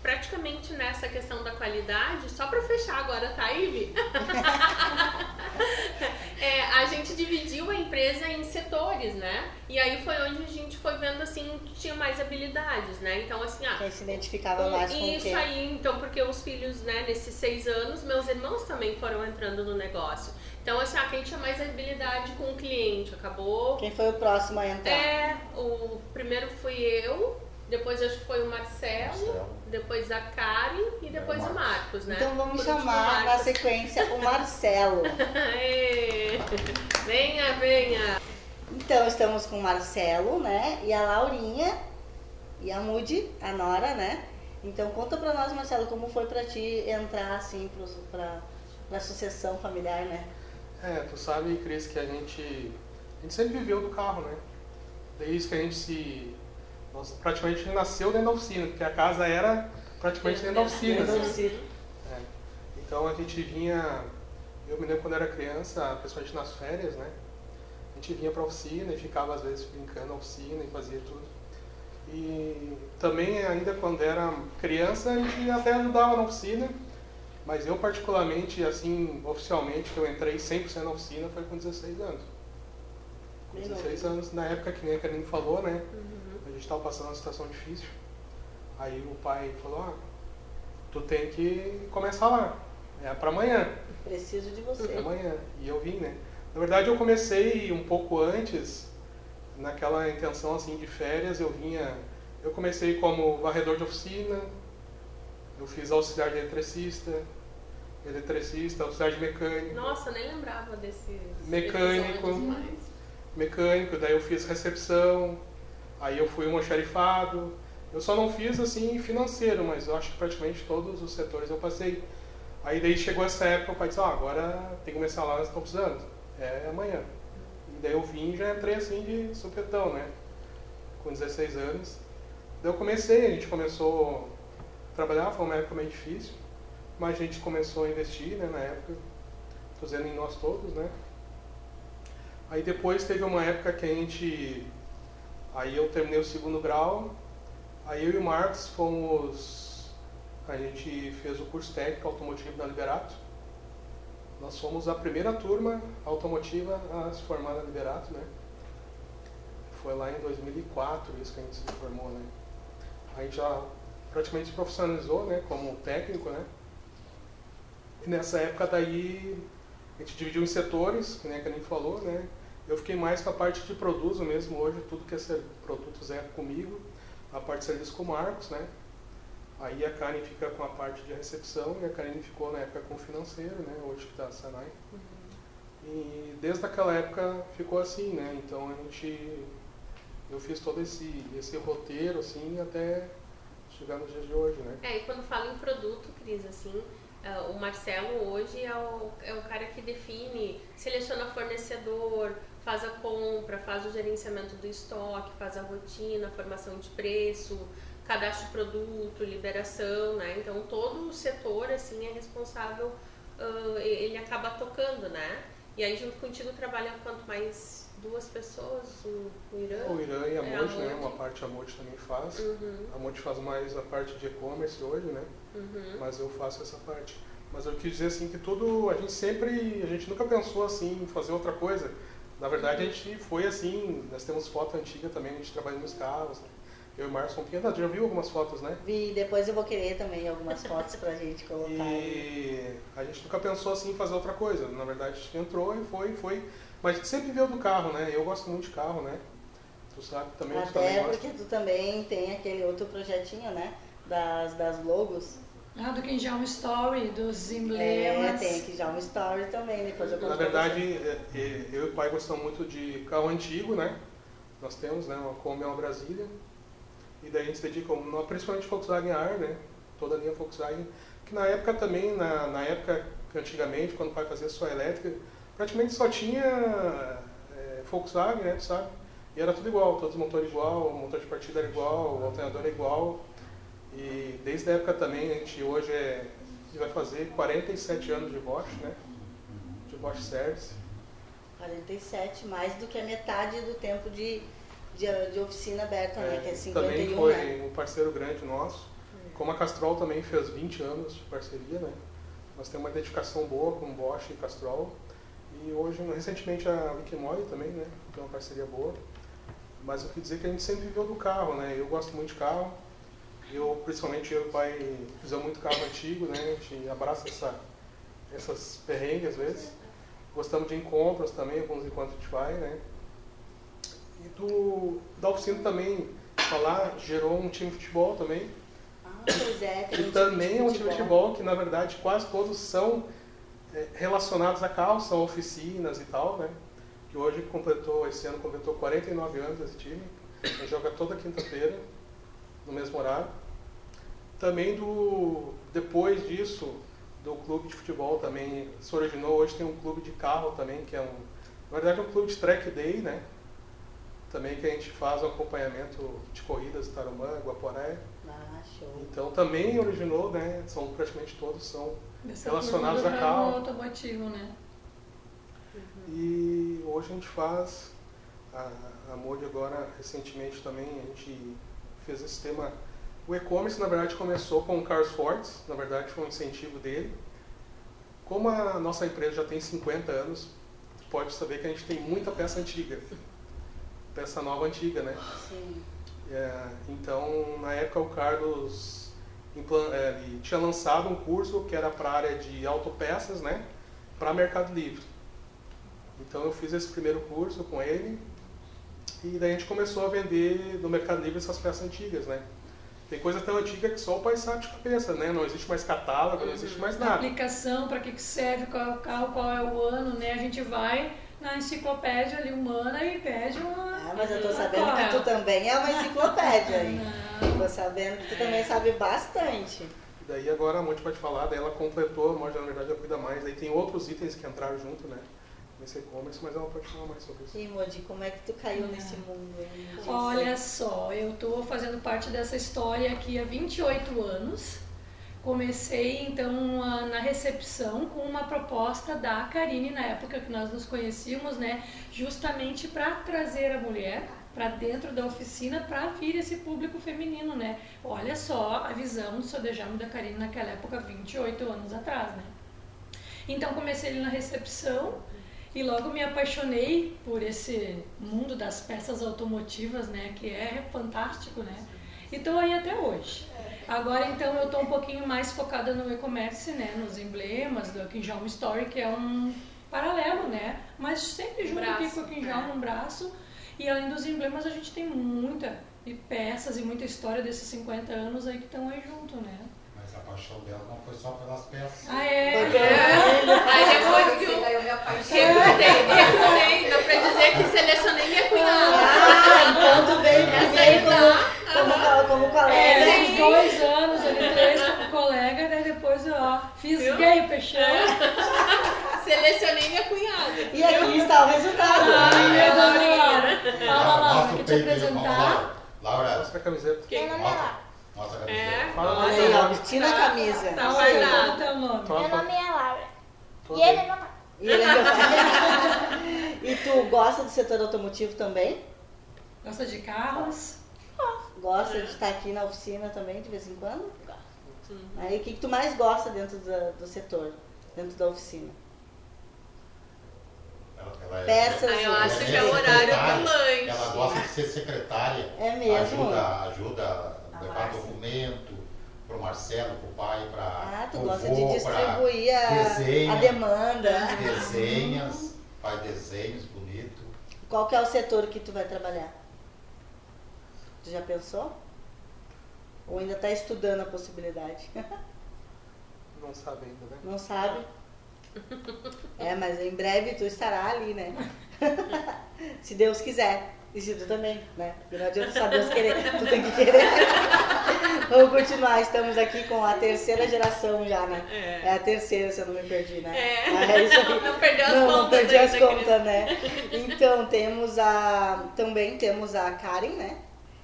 Praticamente nessa questão da qualidade, só para fechar agora, tá, Ivy? A gente dividiu a empresa em setores, né? E aí foi onde a gente foi vendo, assim, que tinha mais habilidades, né? Então, assim, quem se identificava mais com o quê? Isso aí, então, porque os filhos, né, nesses 6 anos, meus irmãos também foram entrando no negócio. Então, assim, quem tinha mais habilidade com o cliente, acabou... Quem foi o próximo a entrar? O primeiro fui eu, depois acho que foi o Marcelo, depois a Karen e depois o Marcos, né? Então vamos chamar na sequência o Marcelo. Venha! Então estamos com o Marcelo, né? E a Laurinha e a Mude, a Nora, né? Então conta pra nós, Marcelo, como foi pra ti entrar assim para a sucessão familiar, né? Tu sabe, Cris, que a gente sempre viveu do carro, né? Desde que a gente nós praticamente nasceu dentro da oficina, porque a casa era praticamente dentro da oficina. É. Então a gente vinha, eu me lembro quando era criança, principalmente nas férias, né? A gente vinha para a oficina e ficava às vezes brincando na oficina e fazia tudo. E também ainda quando era criança a gente até ajudava na oficina, mas eu particularmente, assim, oficialmente, que eu entrei 100% na oficina foi com 16 anos. Com 16 anos, na época que nem a Karine falou, né? A gente estava passando uma situação difícil. Aí o pai falou, tu tem que começar lá, é para amanhã. Preciso de você. Amanhã. E eu vim, né? Na verdade eu comecei um pouco antes, naquela intenção assim de férias, eu comecei como varredor de oficina, eu fiz auxiliar de eletricista, auxiliar de mecânico. Nossa, eu nem lembrava desses mecânico, daí eu fiz recepção, aí eu fui um almoxarifado. Eu só não fiz assim financeiro, mas eu acho que praticamente todos os setores eu passei. Aí daí chegou essa época, o pai disse, agora tem que começar lá, nós estamos precisando. É amanhã. E daí eu vim e já entrei assim de supetão, né? Com 16 anos. Daí eu comecei, a gente começou a trabalhar, foi uma época meio difícil, mas a gente começou a investir, né, na época, tô dizendo em nós todos, né? Aí depois teve uma época que aí eu terminei o 2º grau, aí eu e o Marcos a gente fez o curso técnico automotivo na Liberato. Nós fomos a primeira turma automotiva a se formar na Liberato, né? Foi lá em 2004 isso que a gente se formou, né? A gente já praticamente se profissionalizou, né, como técnico, né? E nessa época daí a gente dividiu em setores, que nem a Karine falou, né? Eu fiquei mais com a parte de produtos mesmo, hoje tudo que é produtos é comigo, a parte de serviço com o Marcos, né? Aí a Karen fica com a parte de recepção e a Karine ficou na época com o financeiro, né? Hoje que está a Senai. E desde aquela época ficou assim, né? Então eu fiz todo esse roteiro assim até chegar nos dias de hoje, né? E quando fala em produto, Cris, assim, o Marcelo hoje é o cara que define, seleciona fornecedor, faz a compra, faz o gerenciamento do estoque, faz a rotina, formação de preço, cadastro de produto, liberação, né? Então todo o setor assim é responsável, ele acaba tocando, né? E aí junto contigo trabalham quanto mais 2 pessoas, o Irã? O Irã e a Monte, né? Uma parte a Monte também faz. A Monte faz mais a parte de e-commerce hoje, né? Mas eu faço essa parte. Mas eu quis dizer assim que tudo, a gente nunca pensou assim em fazer outra coisa. Na verdade a gente foi assim, nós temos foto antiga também, a gente trabalha nos carros, né? Eu e o Marcos já viu algumas fotos, né? Vi, depois eu vou querer também algumas fotos pra gente colocar. E a gente nunca pensou assim em fazer outra coisa. Na verdade a gente entrou e foi. Mas a gente sempre veio do carro, né? Eu gosto muito de carro, né? Tu sabe também. Até porque tu também tem aquele outro projetinho, né? Das logos. Do Kinjal Story, dos emblemas. Tem aqui já um story também, depois eu conto. Na verdade, eu e o pai gostamos muito de carro antigo, né? Nós temos, né, uma Kombi e uma Brasília. E daí a gente se dedica, principalmente Volkswagen R, né? Toda a linha Volkswagen. Que na época também, na época que antigamente, quando o pai fazia sua elétrica, praticamente só tinha Volkswagen, né, sabe? E era tudo igual, todos os motores igual, o motor de partida era igual, o alternador era igual. E desde a época também, a gente hoje vai fazer 47 anos de Bosch, né? De Bosch Service. 47, mais do que a metade do tempo de oficina aberta, né? Que é 51, também foi né? um parceiro grande nosso. Como a Castrol também fez 20 anos de parceria, né? Nós temos uma identificação boa com Bosch e Castrol. E hoje, recentemente, a Wikimoy também, né? Tem uma parceria boa. Mas eu queria dizer que a gente sempre viveu do carro, né? Eu gosto muito de carro. Principalmente eu e o pai, fizemos muito carro antigo, né? A gente abraça essas perrengues às vezes. Gostamos de encontros também, alguns encontros a gente vai, né? E da oficina também, lá gerou um time de futebol também. Pois é, tem que também é um time de futebol que na verdade quase todos são relacionados a carro, são oficinas e tal, né? Que hoje esse ano completou 49 anos esse time. A gente joga toda quinta-feira, no mesmo horário. Também depois disso, do clube de futebol também se originou. Hoje tem um clube de carro também, que é na verdade, um clube de track day, né? Também que a gente faz um acompanhamento de corridas em Tarumã, Guaporé. Ah, show. Então também originou, né? São praticamente todos são Dessa relacionados turma a do ramo carro. automotivo, né? E hoje a gente faz, a Modi agora recentemente também, a gente fez esse tema. O e-commerce na verdade começou com o Carlos Fortes, na verdade foi um incentivo dele. Como a nossa empresa já tem 50 anos, pode saber que a gente tem muita peça antiga, peça nova antiga, né? Sim. Então na época o Carlos ele tinha lançado um curso que era para a área de autopeças, né? Para Mercado Livre. Então eu fiz esse primeiro curso com ele e daí a gente começou a vender no Mercado Livre essas peças antigas, né? Tem coisa tão antiga que só o pai sabe de cabeça, né? Não existe mais catálogo, não existe mais A nada. aplicação, para que serve, qual é o carro, qual é o ano, né? A gente vai na enciclopédia ali humana e pede uma... Ah, mas eu tô sabendo que tu também é uma enciclopédia, hein? Tô sabendo que tu também sabe bastante. Daí agora a Monte pode falar, daí ela completou, a Monte na verdade já cuida mais. Daí tem outros itens que entraram junto, né? Nesse e-commerce, mas ela pode falar mais sobre isso. E Modi, como é que tu caiu nesse mundo, hein? Olha só, eu tô fazendo parte dessa história aqui há 28 anos. Comecei então na recepção com uma proposta da Karine, na época que nós nos conhecíamos, né? Justamente para trazer a mulher para dentro da oficina para vir esse público feminino, né? Olha só a visão do Sodejame da Karine naquela época, 28 anos atrás, né? Então comecei ali na recepção e logo me apaixonei por esse mundo das peças automotivas, né? Que é fantástico, né? E estou aí até hoje. Agora, então, eu estou um pouquinho mais focada no e-commerce, né? Nos emblemas do Quinjalma Story, que é um paralelo, né? Mas sempre junto aqui com o Quinjalma, um braço. E além dos emblemas, a gente tem muita peças e muita história desses 50 anos aí que estão aí junto, né? Mas a paixão dela não foi só pelas peças. Ah, é? Aí depois que Daí eu me apaixonei. recrutei, dá pra dizer que selecionei minha cunhada. Ah, então tu veio primeiro como colega. Uns 2 anos, ali 3 como colega, daí depois eu fisguei o peixão. Selecionei minha cunhada. E aqui está o resultado. Ai, meu Laura. Deus. Fala, Laura, quer te apresentar? Laura, Mostra a camiseta. mostra a camiseta. Fala Olha aí, ó, vestindo a camisa. Tá Fala aí, guardado. qual é o teu nome? Meu nome é Laura. Tudo E ele bem. é meu pai. E ele é... E tu gosta do setor automotivo também? Gosta de carros? Gosta de estar aqui na oficina também, de vez em quando? Aí o que tu mais gosta dentro do setor, dentro da oficina? Ela Peças. Aí eu acho que é o horário do lanche. Ela gosta de ser secretária. É mesmo? Ajuda a levar documento pro Marcelo, pro pai, Ah, tu pro gosta vô, de distribuir desenha. a demanda. Desenhas, faz desenhos bonitos. Qual que é o setor que tu vai trabalhar? Tu já pensou? Ou ainda está estudando a possibilidade? Não sabe ainda, né? Não sabe? É, mas em breve tu estará ali, né? Se Deus quiser. E se tu também, né? Porque não adianta só Deus querer, tu tem que querer. Vamos continuar, estamos aqui com a terceira geração já, né? É a terceira, se eu não me perdi, né? É. Isso aí. Não perdeu as Não contas perdi as ainda, contas, né? Então, também temos a Karen, né?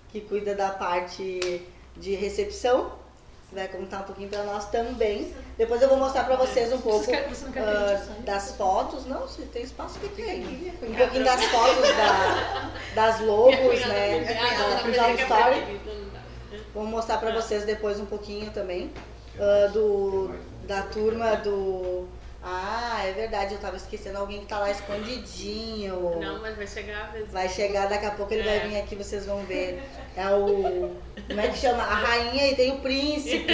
Que cuida da parte de recepção. Vai contar um pouquinho para nós também. Depois eu vou mostrar para vocês um pouco Você não quer que a gente saia? das fotos. Não, se tem espaço que tem. Um pouquinho das fotos das logos, né? Da Quinjalma Story. Vou mostrar para vocês depois um pouquinho também da turma do... Ah, é verdade, eu tava esquecendo alguém que tá lá escondidinho. Não, mas vai chegar a vez. Vai chegar, daqui a pouco ele vai vir aqui, vocês vão ver. É o... Como é que chama? A rainha e tem o príncipe.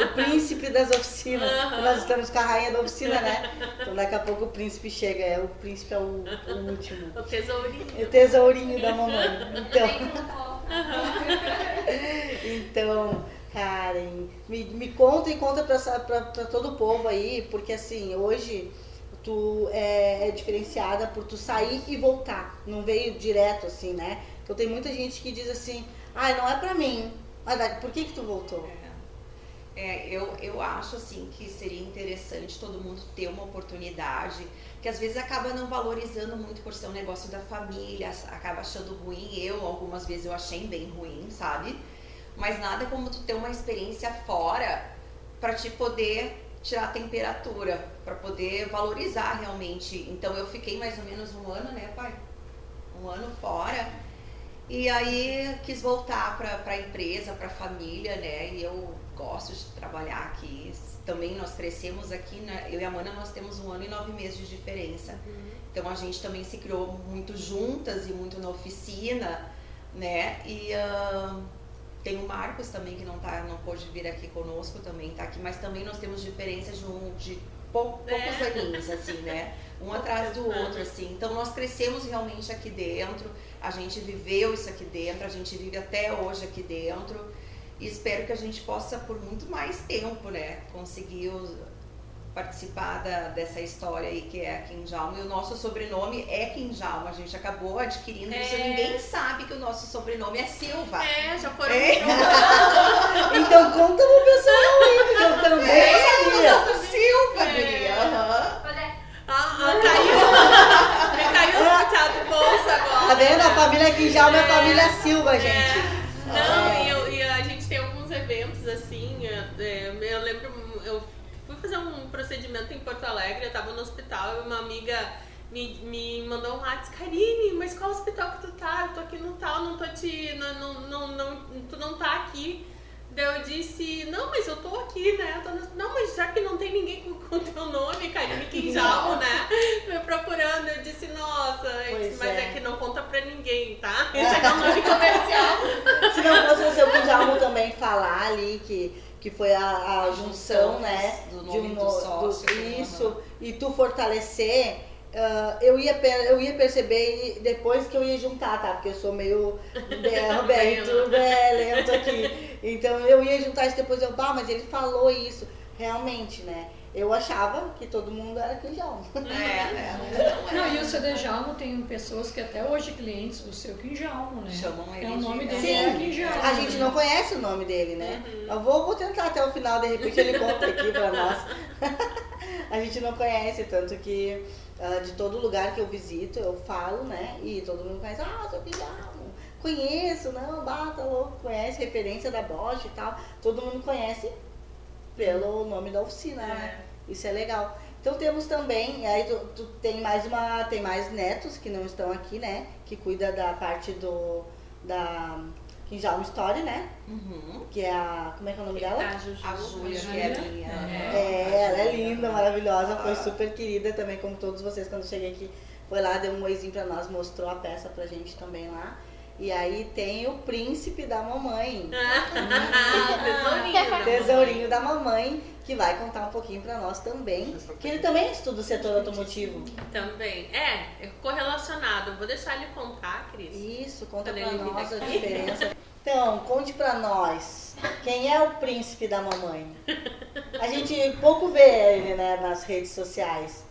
O príncipe das oficinas. Nós estamos com a rainha da oficina, né? Então daqui a pouco o príncipe chega. O príncipe é o último. O tesourinho. O tesourinho da mamãe. Então, Karen, me conta e conta pra todo o povo aí, porque assim, hoje tu é diferenciada por tu sair e voltar, não veio direto assim, né? Então tem muita gente que diz assim, não é pra mim, mas por que tu voltou? Eu acho assim que seria interessante todo mundo ter uma oportunidade, que às vezes acaba não valorizando muito por ser um negócio da família, acaba achando ruim. Algumas vezes eu achei bem ruim, sabe? Mas nada como tu ter uma experiência fora para te poder tirar a temperatura, para poder valorizar realmente. Então eu fiquei mais ou menos 1 ano, né, pai? 1 ano fora. E aí quis voltar para a empresa, para a família, né? E eu gosto de trabalhar aqui. Também nós crescemos aqui, né? Eu e a Amanda, nós temos 1 ano e 9 meses de diferença. Então a gente também se criou muito juntas e muito na oficina, né? E tem o Marcos também, que não pôde vir aqui conosco, também tá aqui. Mas também nós temos diferenças de poucos aninhos, assim, né? Um atrás do outro, assim. Então nós crescemos realmente aqui dentro, a gente viveu isso aqui dentro, a gente vive até hoje aqui dentro. E espero que a gente possa, por muito mais tempo, né, conseguir participar dessa história aí que é a Quinjalma. E o nosso sobrenome é Quinjalma, a gente acabou adquirindo isso. Ninguém sabe que o nosso sobrenome é Silva. Já foram Então conta pro pessoal aí, porque eu também sabia. Silva, guria. Caiu no puxado do bolso agora. Tá vendo? A família Quinjalma é a família Silva, gente. E a gente tem alguns eventos assim. Eu lembro, eu fui fazer um procedimento em Porto Alegre, eu tava no hospital e uma amiga me mandou um WhatsApp: Karine, mas qual hospital que tu tá? Eu tô aqui no tal, não tô tu não tá aqui. Daí eu disse: não, mas eu tô aqui, né? Não, mas será que não tem ninguém com teu nome, Karine Quinjalma, né? Me procurando. Eu disse: nossa, mas é que não conta pra ninguém, tá? Esse é o nome comercial. Se não fosse o seu Quinjalma também falar ali que foi a junção, né? Do nome do sócio. Isso, e tu fortalecer. Eu ia perceber depois que eu ia juntar, tá? Porque eu sou meio lento aqui. Então eu ia juntar isso depois, mas ele falou isso. Realmente, né? Eu achava que todo mundo era Quinjalma. Não, e o seu Djalma tem pessoas que até hoje clientes do seu Quinjalma, né? Chamam ele o nome dele Sim, é Quinjalma. a gente não conhece o nome dele, né? Eu vou tentar até o final, de repente ele conta aqui pra nós. A gente não conhece, tanto que de todo lugar que eu visito, eu falo, né? E todo mundo conhece, seu Quinjalma. Conheço, não, tá louco, conhece, referência da Bosch e tal. Todo mundo conhece pelo nome da oficina, né? Isso é legal. Então temos também, aí tu tem mais netos que não estão aqui, né? Que cuida da parte da Quinjalma Story, né? Que é como é que é o nome dela? A Júlia, que é minha. Ela é linda, maravilhosa, foi super querida também, como todos vocês. Quando eu cheguei aqui, foi lá, deu um oizinho pra nós, mostrou a peça pra gente também lá. E aí tem o príncipe da mamãe. Tesourinho da mamãe, que vai contar um pouquinho pra nós também. Que ele também estuda o setor automotivo. Também. É correlacionado. Vou deixar ele contar, Cris. Isso, conta pra nós a diferença. Então, conte pra nós, quem é o príncipe da mamãe? A gente pouco vê ele, né, nas redes sociais.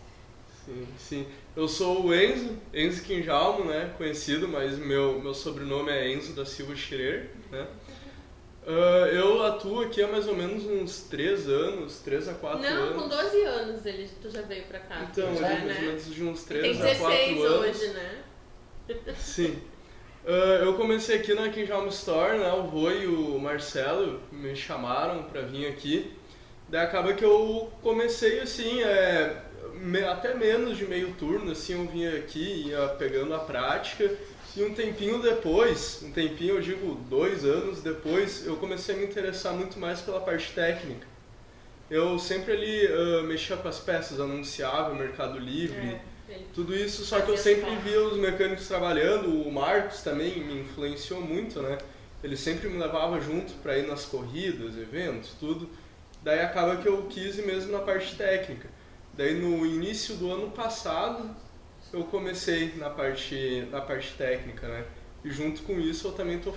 Sim. Eu sou o Enzo Quinjalma, né, conhecido, mas meu sobrenome é Enzo da Silva Schreier, né. Eu atuo aqui há mais ou menos uns 3 a 4 anos. Não, com 12 anos tu já veio pra cá. Então, mais ou menos de uns 3 a 4 anos. Tem 16 anos. hoje, né? Sim. Eu comecei aqui na Quinjalma Store, né, o Vô e o Marcelo me chamaram pra vir aqui. Daí acaba que eu comecei assim, até menos de meio turno, assim, eu vinha aqui, ia pegando a prática, e um tempinho depois, eu digo 2 anos depois, eu comecei a me interessar muito mais pela parte técnica. Eu sempre ali mexia com as peças, anunciava Mercado Livre, tudo isso, só que eu sempre via os mecânicos trabalhando. O Marcos também me influenciou muito, né? Ele sempre me levava junto para ir nas corridas, eventos, tudo. Daí acaba que eu quis ir mesmo na parte técnica. Daí no início do ano passado eu comecei na parte técnica, né? E junto com isso eu também tô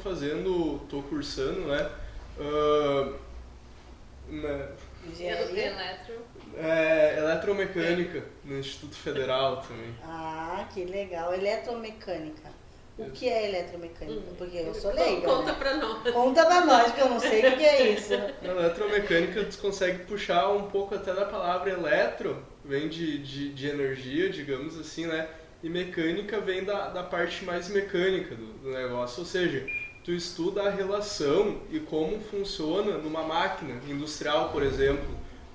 cursando, né? Eletromecânica no Instituto Federal também. Que legal, eletromecânica. O que é eletromecânica? Porque eu sou leiga. Conta né? pra nós. Conta pra nós, que eu não sei o que é isso. Na eletromecânica tu consegue puxar um pouco até da palavra eletro, vem de energia, digamos assim, né? E mecânica vem da parte mais mecânica do negócio, ou seja, tu estuda a relação e como funciona numa máquina industrial, por exemplo.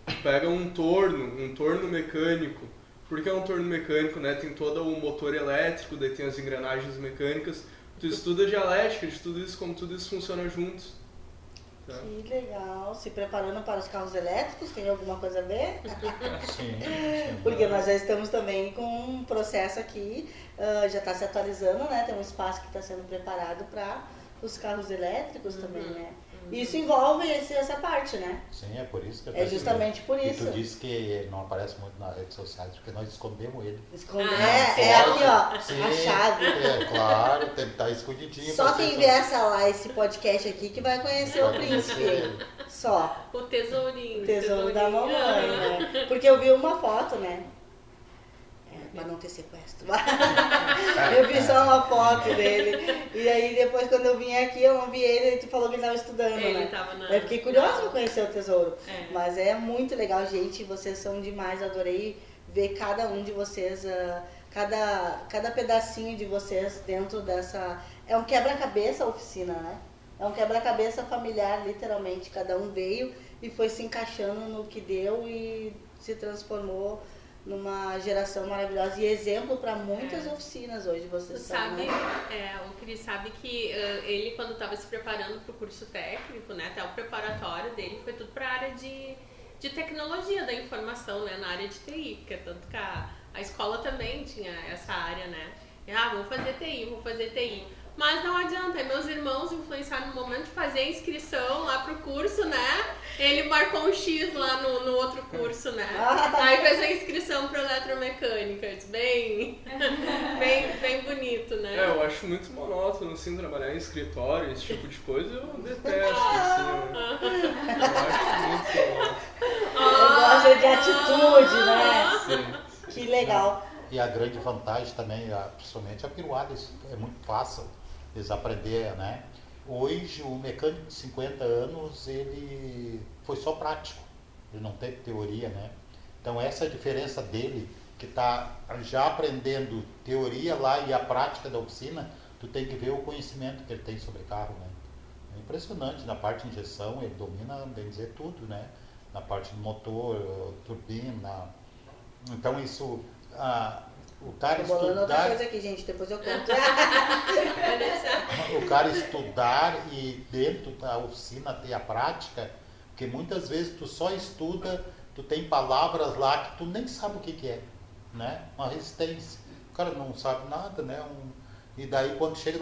Tu pega um torno mecânico. Por que é um torno mecânico, né? Tem todo o motor elétrico, daí tem as engrenagens mecânicas. Tu estuda dialética de tudo isso, como tudo isso funciona juntos. Tá? Que legal. Se preparando para os carros elétricos, tem alguma coisa a ver? Sim. Porque nós já estamos também com um processo aqui, já está se atualizando, né? Tem um espaço que está sendo preparado para os carros elétricos também, né? Isso envolve essa parte, né? Sim, é por isso que eu É justamente por E isso. tu disse que não aparece muito nas redes sociais, porque nós escondemos ele. Esconder. Ah, É aqui, ó, Sim, a chave. É claro, tem que estar escondidinho. Só pra quem vocês vê essa live, esse podcast aqui, que vai conhecer o Vai conhecer príncipe. ele. Só. O tesourinho. O tesouro da mamãe, né? Porque eu vi uma foto, né? Pra não ter sequestro. Eu vi só uma foto dele. E aí depois quando eu vim aqui, eu não vi ele, e tu falou que ele estava estudando, Ele né? tava na... Eu fiquei curiosa pra conhecer o tesouro. É. Mas é muito legal, gente. Vocês são demais. Adorei ver cada um de vocês, cada pedacinho de vocês dentro dessa. É um quebra-cabeça a oficina, né? É um quebra-cabeça familiar, literalmente. Cada um veio e foi se encaixando no que deu e se transformou numa geração maravilhosa e exemplo para muitas oficinas hoje. Tu Vocês sabe, né? o Cris sabe que ele, quando estava se preparando para o curso técnico, né, até o preparatório dele foi tudo para a área de tecnologia da informação, né, na área de TI, porque tanto que a escola também tinha essa área, né? Vou fazer TI. Mas não adianta, aí meus irmãos influenciaram no momento de fazer a inscrição lá pro curso, né? Ele marcou um X lá no outro curso, né? Aí fez a inscrição para eletromecânica, bem bonito, né? Eu acho muito monótono, assim, trabalhar em escritório, esse tipo de coisa, eu detesto, assim, né? Eu acho muito monótono. Eu gosto de atitude, né? Sim. Que legal. E a grande vantagem também, principalmente a piruada, isso é muito fácil eles aprender, né? Hoje o mecânico de 50 anos, ele foi só prático, ele não teve teoria, né? Então essa é a diferença dele, que está já aprendendo teoria lá e a prática da oficina, tu tem que ver o conhecimento que ele tem sobre carro, né? É impressionante, na parte de injeção ele domina, bem dizer, tudo, né? Na parte do motor, turbina, então isso... o cara Tô bolando outra estudar, coisa aqui, gente, depois eu conto. o cara estudar e dentro da oficina ter a prática, porque muitas vezes tu só estuda, tu tem palavras lá que tu nem sabe o que é, né? Uma resistência, o cara não sabe nada, né? E daí quando chega,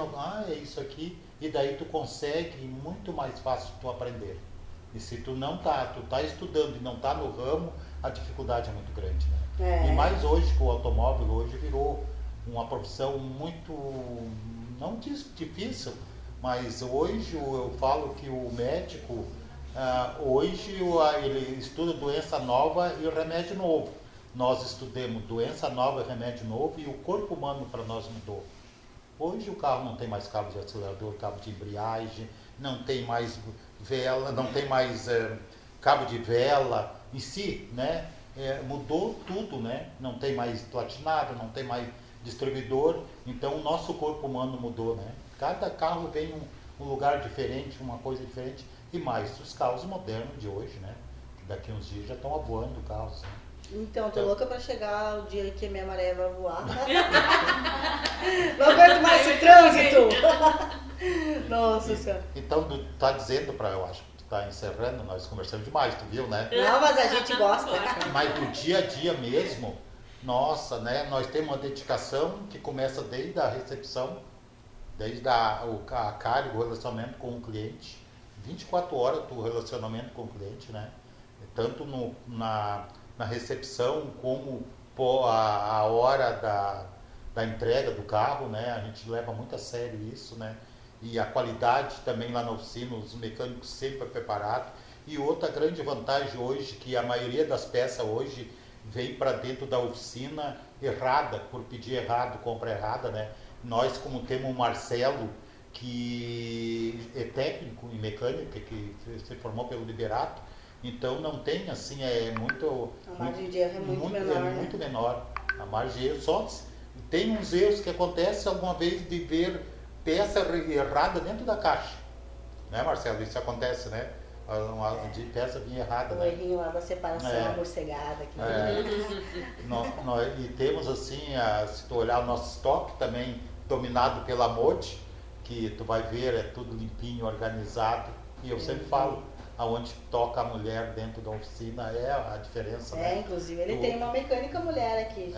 é isso aqui, e daí tu consegue muito mais fácil tu aprender. E se tu não tu tá estudando e não tá no ramo, a dificuldade é muito grande, né? E mais hoje, que o automóvel hoje virou uma profissão muito, não difícil, mas hoje eu falo que o médico, hoje ele estuda doença nova e remédio novo. Nós estudamos doença nova e remédio novo e o corpo humano para nós mudou. Hoje o carro não tem mais cabo de acelerador, cabo de embreagem, não tem mais vela, não tem mais cabo de vela em si, né? Mudou tudo, né? Não tem mais platinado, não tem mais distribuidor, então o nosso corpo humano mudou, né? Cada carro vem um lugar diferente, uma coisa diferente, e mais os carros modernos de hoje, né? Daqui uns dias já estão voando carros, né? Então, tô louca pra chegar o dia que a minha maré vai voar. Não aguento mais esse trânsito! Nossa Senhora. Então, tu tá dizendo eu acho que tu tá encerrando, nós conversamos demais, tu viu, né? Não, mas a gente gosta. Mas do dia a dia mesmo, nossa, né? Nós temos uma dedicação que começa desde a recepção, desde a carga, o relacionamento com o cliente. 24 horas do relacionamento com o cliente, né? Tanto na recepção como a hora da entrega do carro, né? A gente leva muito a sério isso, né? E a qualidade também lá na oficina, os mecânicos sempre preparados. E outra grande vantagem hoje, que a maioria das peças hoje vem para dentro da oficina errada, por pedir errado, compra errada, né? Nós, como temos o Marcelo, que é técnico em mecânica, que se formou pelo Liberato, então não tem assim, A margem de erro é muito menor. É muito menor. A margem de erro só tem uns erros que acontecem alguma vez de ver peça errada dentro da caixa. Né, Marcelo? Isso acontece, né? De peça vinha errada, O errinho lá da separação amorcegada. E temos assim, se tu olhar o nosso estoque também dominado pela Modi, que tu vai ver, é tudo limpinho, organizado. E eu sempre falo, aonde toca a mulher dentro da oficina é a diferença, né? Inclusive ele tem uma mecânica mulher aqui.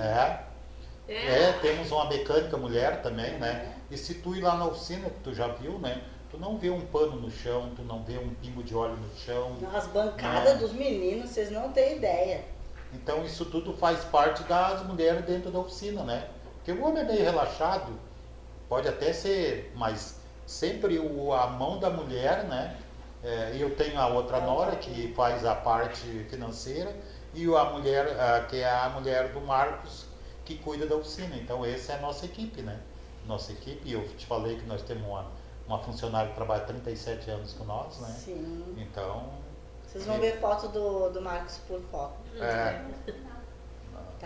Temos uma mecânica mulher também, né? E se tu ir lá na oficina, que tu já viu, né? Tu não vê um pano no chão, tu não vê um pingo de óleo no chão. As bancadas dos meninos, vocês não têm ideia. Então isso tudo faz parte das mulheres dentro da oficina, né? Porque o homem é meio relaxado, pode até ser, mas sempre a mão da mulher, né? Eu tenho a outra nora que faz a parte financeira e a mulher, que é a mulher do Marcos, que cuida da oficina. Então essa é a nossa equipe, né? Nossa equipe, eu te falei que nós temos uma funcionária que trabalha 37 anos com nós, né? Sim. Então... Vocês vão ver foto do Marcos por foto. Tá.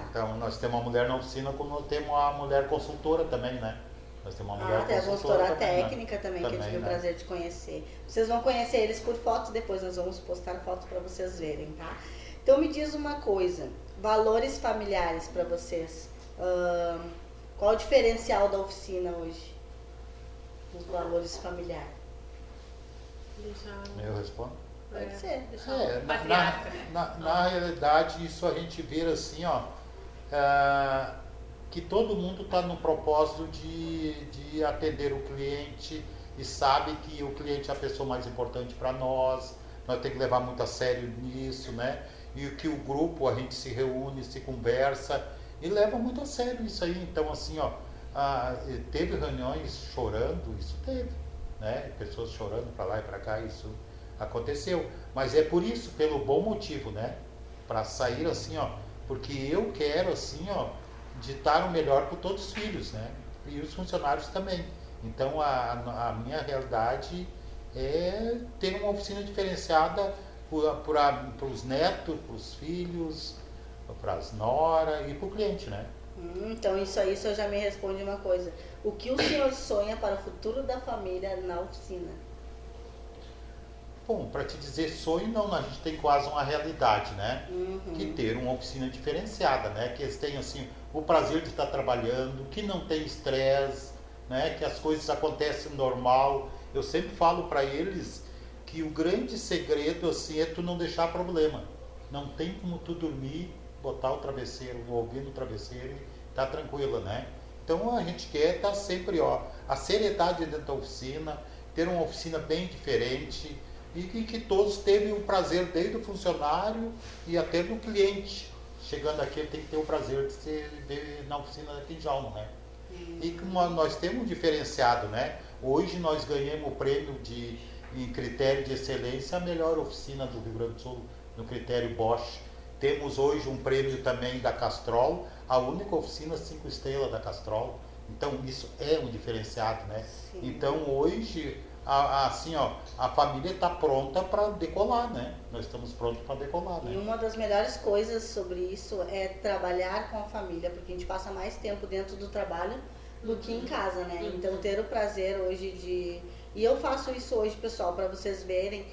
Então nós temos uma mulher na oficina, como temos a mulher consultora também, né? Nós temos uma mulher consultora. Tem a consultora técnica né? também, que eu tive o prazer de conhecer. Vocês vão conhecer eles por fotos, depois nós vamos postar fotos para vocês verem, tá? Então me diz uma coisa, valores familiares para vocês. Qual o diferencial da oficina hoje? Os valores familiares. Eu respondo? Pode ser. Na realidade, isso a gente vê assim, que todo mundo está no propósito de atender o cliente e sabe que o cliente é a pessoa mais importante para nós temos que levar muito a sério nisso, né? E que o grupo, a gente se reúne, se conversa e leva muito a sério isso aí. Então, assim, teve reuniões chorando, isso teve, né? Pessoas chorando para lá e para cá, isso aconteceu. Mas é por isso, pelo bom motivo, né? Para sair assim, porque eu quero, assim, ditar o melhor para todos os filhos, né? E os funcionários também. Então, a minha realidade é ter uma oficina diferenciada para os netos, para os filhos, para as noras e para o cliente, né? Então isso já me responde uma coisa. O que o senhor sonha para o futuro da família na oficina? Bom, para te dizer sonho, não, a gente tem quase uma realidade, né? Que ter uma oficina diferenciada, né? Que eles tenham, assim, o prazer de estar trabalhando, que não tem estresse, né? Que as coisas acontecem normal. Eu sempre falo para eles que o grande segredo, assim, é tu não deixar problema. Não tem como tu dormir, botar o travesseiro, ouvir no travesseiro e tá tranquila, né? Então a gente quer estar sempre, a seriedade dentro da oficina, ter uma oficina bem diferente e que todos teve o prazer, desde o funcionário e até do cliente. Chegando aqui, ele tem que ter o prazer de se ver na oficina da Quinjalma, né? E como nós temos um diferenciado, né? Hoje nós ganhamos o prêmio em critério de excelência, a melhor oficina do Rio Grande do Sul, no critério Bosch. Temos hoje um prêmio também da Castrol, a única oficina 5 estrelas da Castrol. Então isso é um diferenciado, né? Sim. Então hoje, assim, a família está pronta para decolar, né? Nós estamos prontos para decolar, né? E uma das melhores coisas sobre isso é trabalhar com a família, porque a gente passa mais tempo dentro do trabalho do que em casa, né? Então ter o prazer hoje de... E eu faço isso hoje, pessoal, para vocês verem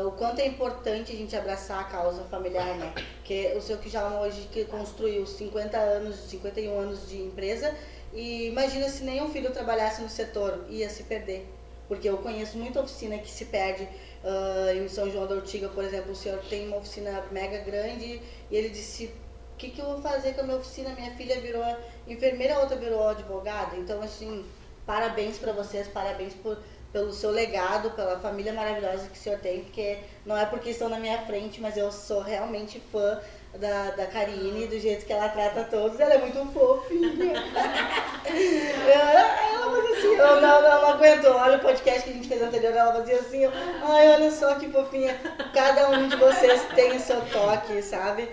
o quanto é importante a gente abraçar a causa familiar, né? Porque o seu Quinjalma hoje que construiu 51 anos de empresa, e imagina se nenhum filho trabalhasse no setor, ia se perder. Porque eu conheço muita oficina que se perde. Em São João da Ortiga, por exemplo, o senhor tem uma oficina mega grande e ele disse: o que eu vou fazer com a minha oficina? Minha filha virou enfermeira, a outra virou advogada. Então, assim, parabéns para vocês, parabéns pelo seu legado, pela família maravilhosa que o senhor tem, porque não é porque estão na minha frente, mas eu sou realmente fã da Karine, do jeito que ela trata todos. Ela é muito fofinha. Ela fazia assim, eu não aguento. Olha o podcast que a gente fez anterior, ela fazia assim, ai, olha só que fofinha. Cada um de vocês tem o seu toque, sabe?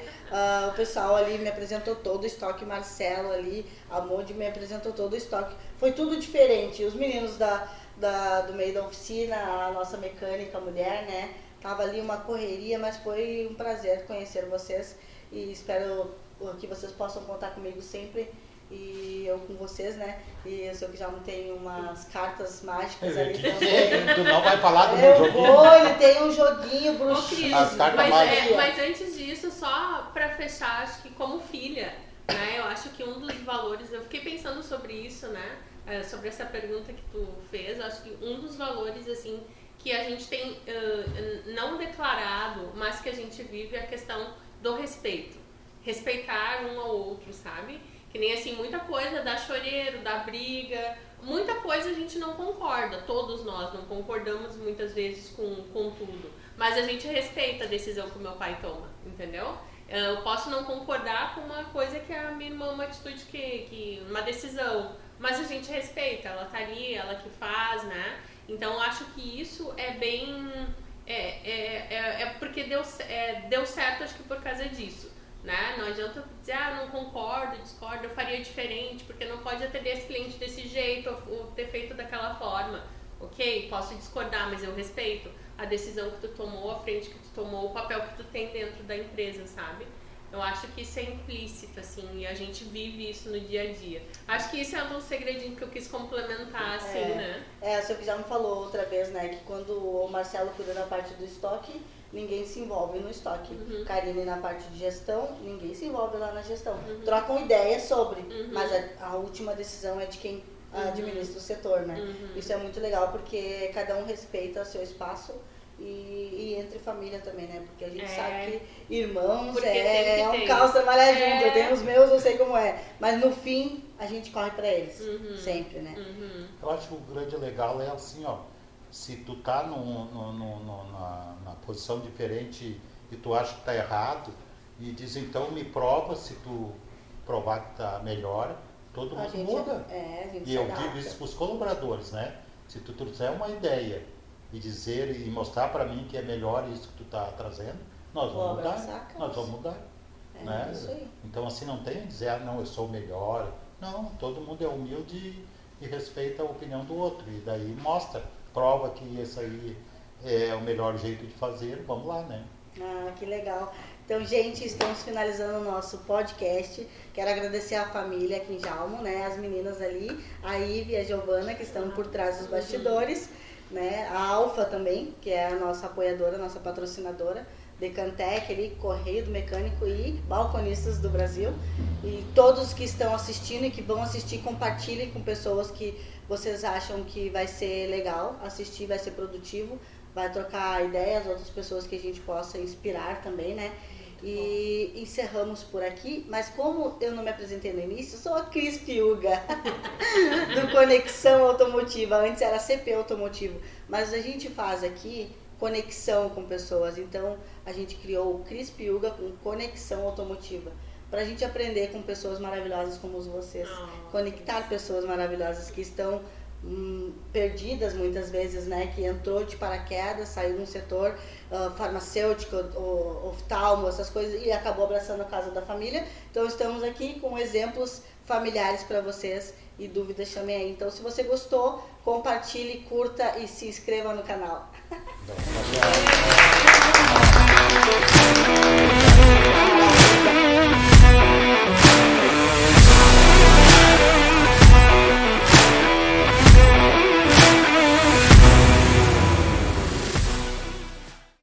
O pessoal ali me apresentou todo o estoque, Marcelo ali, a Modi me apresentou todo o estoque. Foi tudo diferente. Os meninos do meio da oficina, a nossa mecânica, a mulher, né? Tava ali uma correria, mas foi um prazer conhecer vocês e espero que vocês possam contar comigo sempre. E eu com vocês, né? E eu sei que já não tem umas cartas mágicas ali também. Tu não vai falar do meu joguinho? Ele tem um joguinho bruxismo. Mas antes disso, só pra fechar, acho que como filha, né? Eu acho que um dos valores, eu fiquei pensando sobre isso, né? Sobre essa pergunta que tu fez, eu acho que um dos valores, assim, que a gente tem não declarado, mas que a gente vive é a questão do respeito. Respeitar um ao outro, sabe? Que nem assim, muita coisa dá choreiro, dá briga, muita coisa a gente não concorda, todos nós não concordamos muitas vezes com tudo, mas a gente respeita a decisão que o meu pai toma, entendeu? Eu posso não concordar com uma coisa que a minha irmã, uma atitude uma decisão, mas a gente respeita, ela tá ali, ela que faz, né? Então eu acho que isso é bem, porque deu certo, acho que por causa disso. Né? Não adianta dizer, não concordo, discordo, eu faria diferente, porque não pode atender esse cliente desse jeito ou ter feito daquela forma. Ok, posso discordar, mas eu respeito a decisão que tu tomou, a frente que tu tomou, o papel que tu tem dentro da empresa, sabe? Eu acho que isso é implícito, assim, e a gente vive isso no dia a dia. Acho que isso é um segredinho que eu quis complementar, assim, né? A senhora já me falou outra vez, né, que quando o Marcelo cuida da parte do estoque, ninguém se envolve no estoque. Karine na parte de gestão, ninguém se envolve lá na gestão. Trocam ideias sobre, mas a última decisão é de quem administra o setor, né? Isso é muito legal porque cada um respeita o seu espaço e entre família também, né? Porque a gente sabe que irmãos é um caos trabalhar junto. Eu tenho os meus, eu sei como é. Mas no fim, a gente corre pra eles. Sempre, né? Eu acho que o grande legal é assim, ó. Se tu tá na posição diferente e tu acha que tá errado, e diz, então me prova, se tu provar que tá melhor, todo mundo muda. E eu digo isso para os colaboradores, né? Se tu trouxer uma ideia e dizer e mostrar para mim que é melhor isso que tu tá trazendo, nós vamos mudar. Nós vamos mudar. Né? Isso aí. Então assim, não tem a dizer, não, eu sou o melhor. Não, todo mundo é humilde e respeita a opinião do outro. E daí mostra. Prova que esse aí é o melhor jeito de fazer, vamos lá, né? Que legal. Então, gente, estamos finalizando o nosso podcast. Quero agradecer a família aqui em Jalmo, né? As meninas ali, a Ive e a Giovana, que estão por trás dos bastidores, né? A Alfa também, que é a nossa apoiadora, nossa patrocinadora, Decantec, ali, Correio do Mecânico e Balconistas do Brasil. E todos que estão assistindo e que vão assistir, compartilhem com pessoas que vocês acham que vai ser legal assistir, vai ser produtivo, vai trocar ideias, outras pessoas que a gente possa inspirar também, né? E encerramos por aqui, mas como eu não me apresentei no início, sou a Cris Piuga, do Conexão Automotiva, antes era CP Automotivo, mas a gente faz aqui conexão com pessoas, então a gente criou o Cris Piuga com Conexão Automotiva, para a gente aprender com pessoas maravilhosas como vocês, conectar pessoas maravilhosas que estão perdidas muitas vezes, né, que entrou de paraquedas, saiu de um setor farmacêutico, oftalmo, essas coisas, e acabou abraçando a casa da família. Então estamos aqui com exemplos familiares para vocês, e dúvidas chamem aí. Então se você gostou, compartilhe, curta e se inscreva no canal.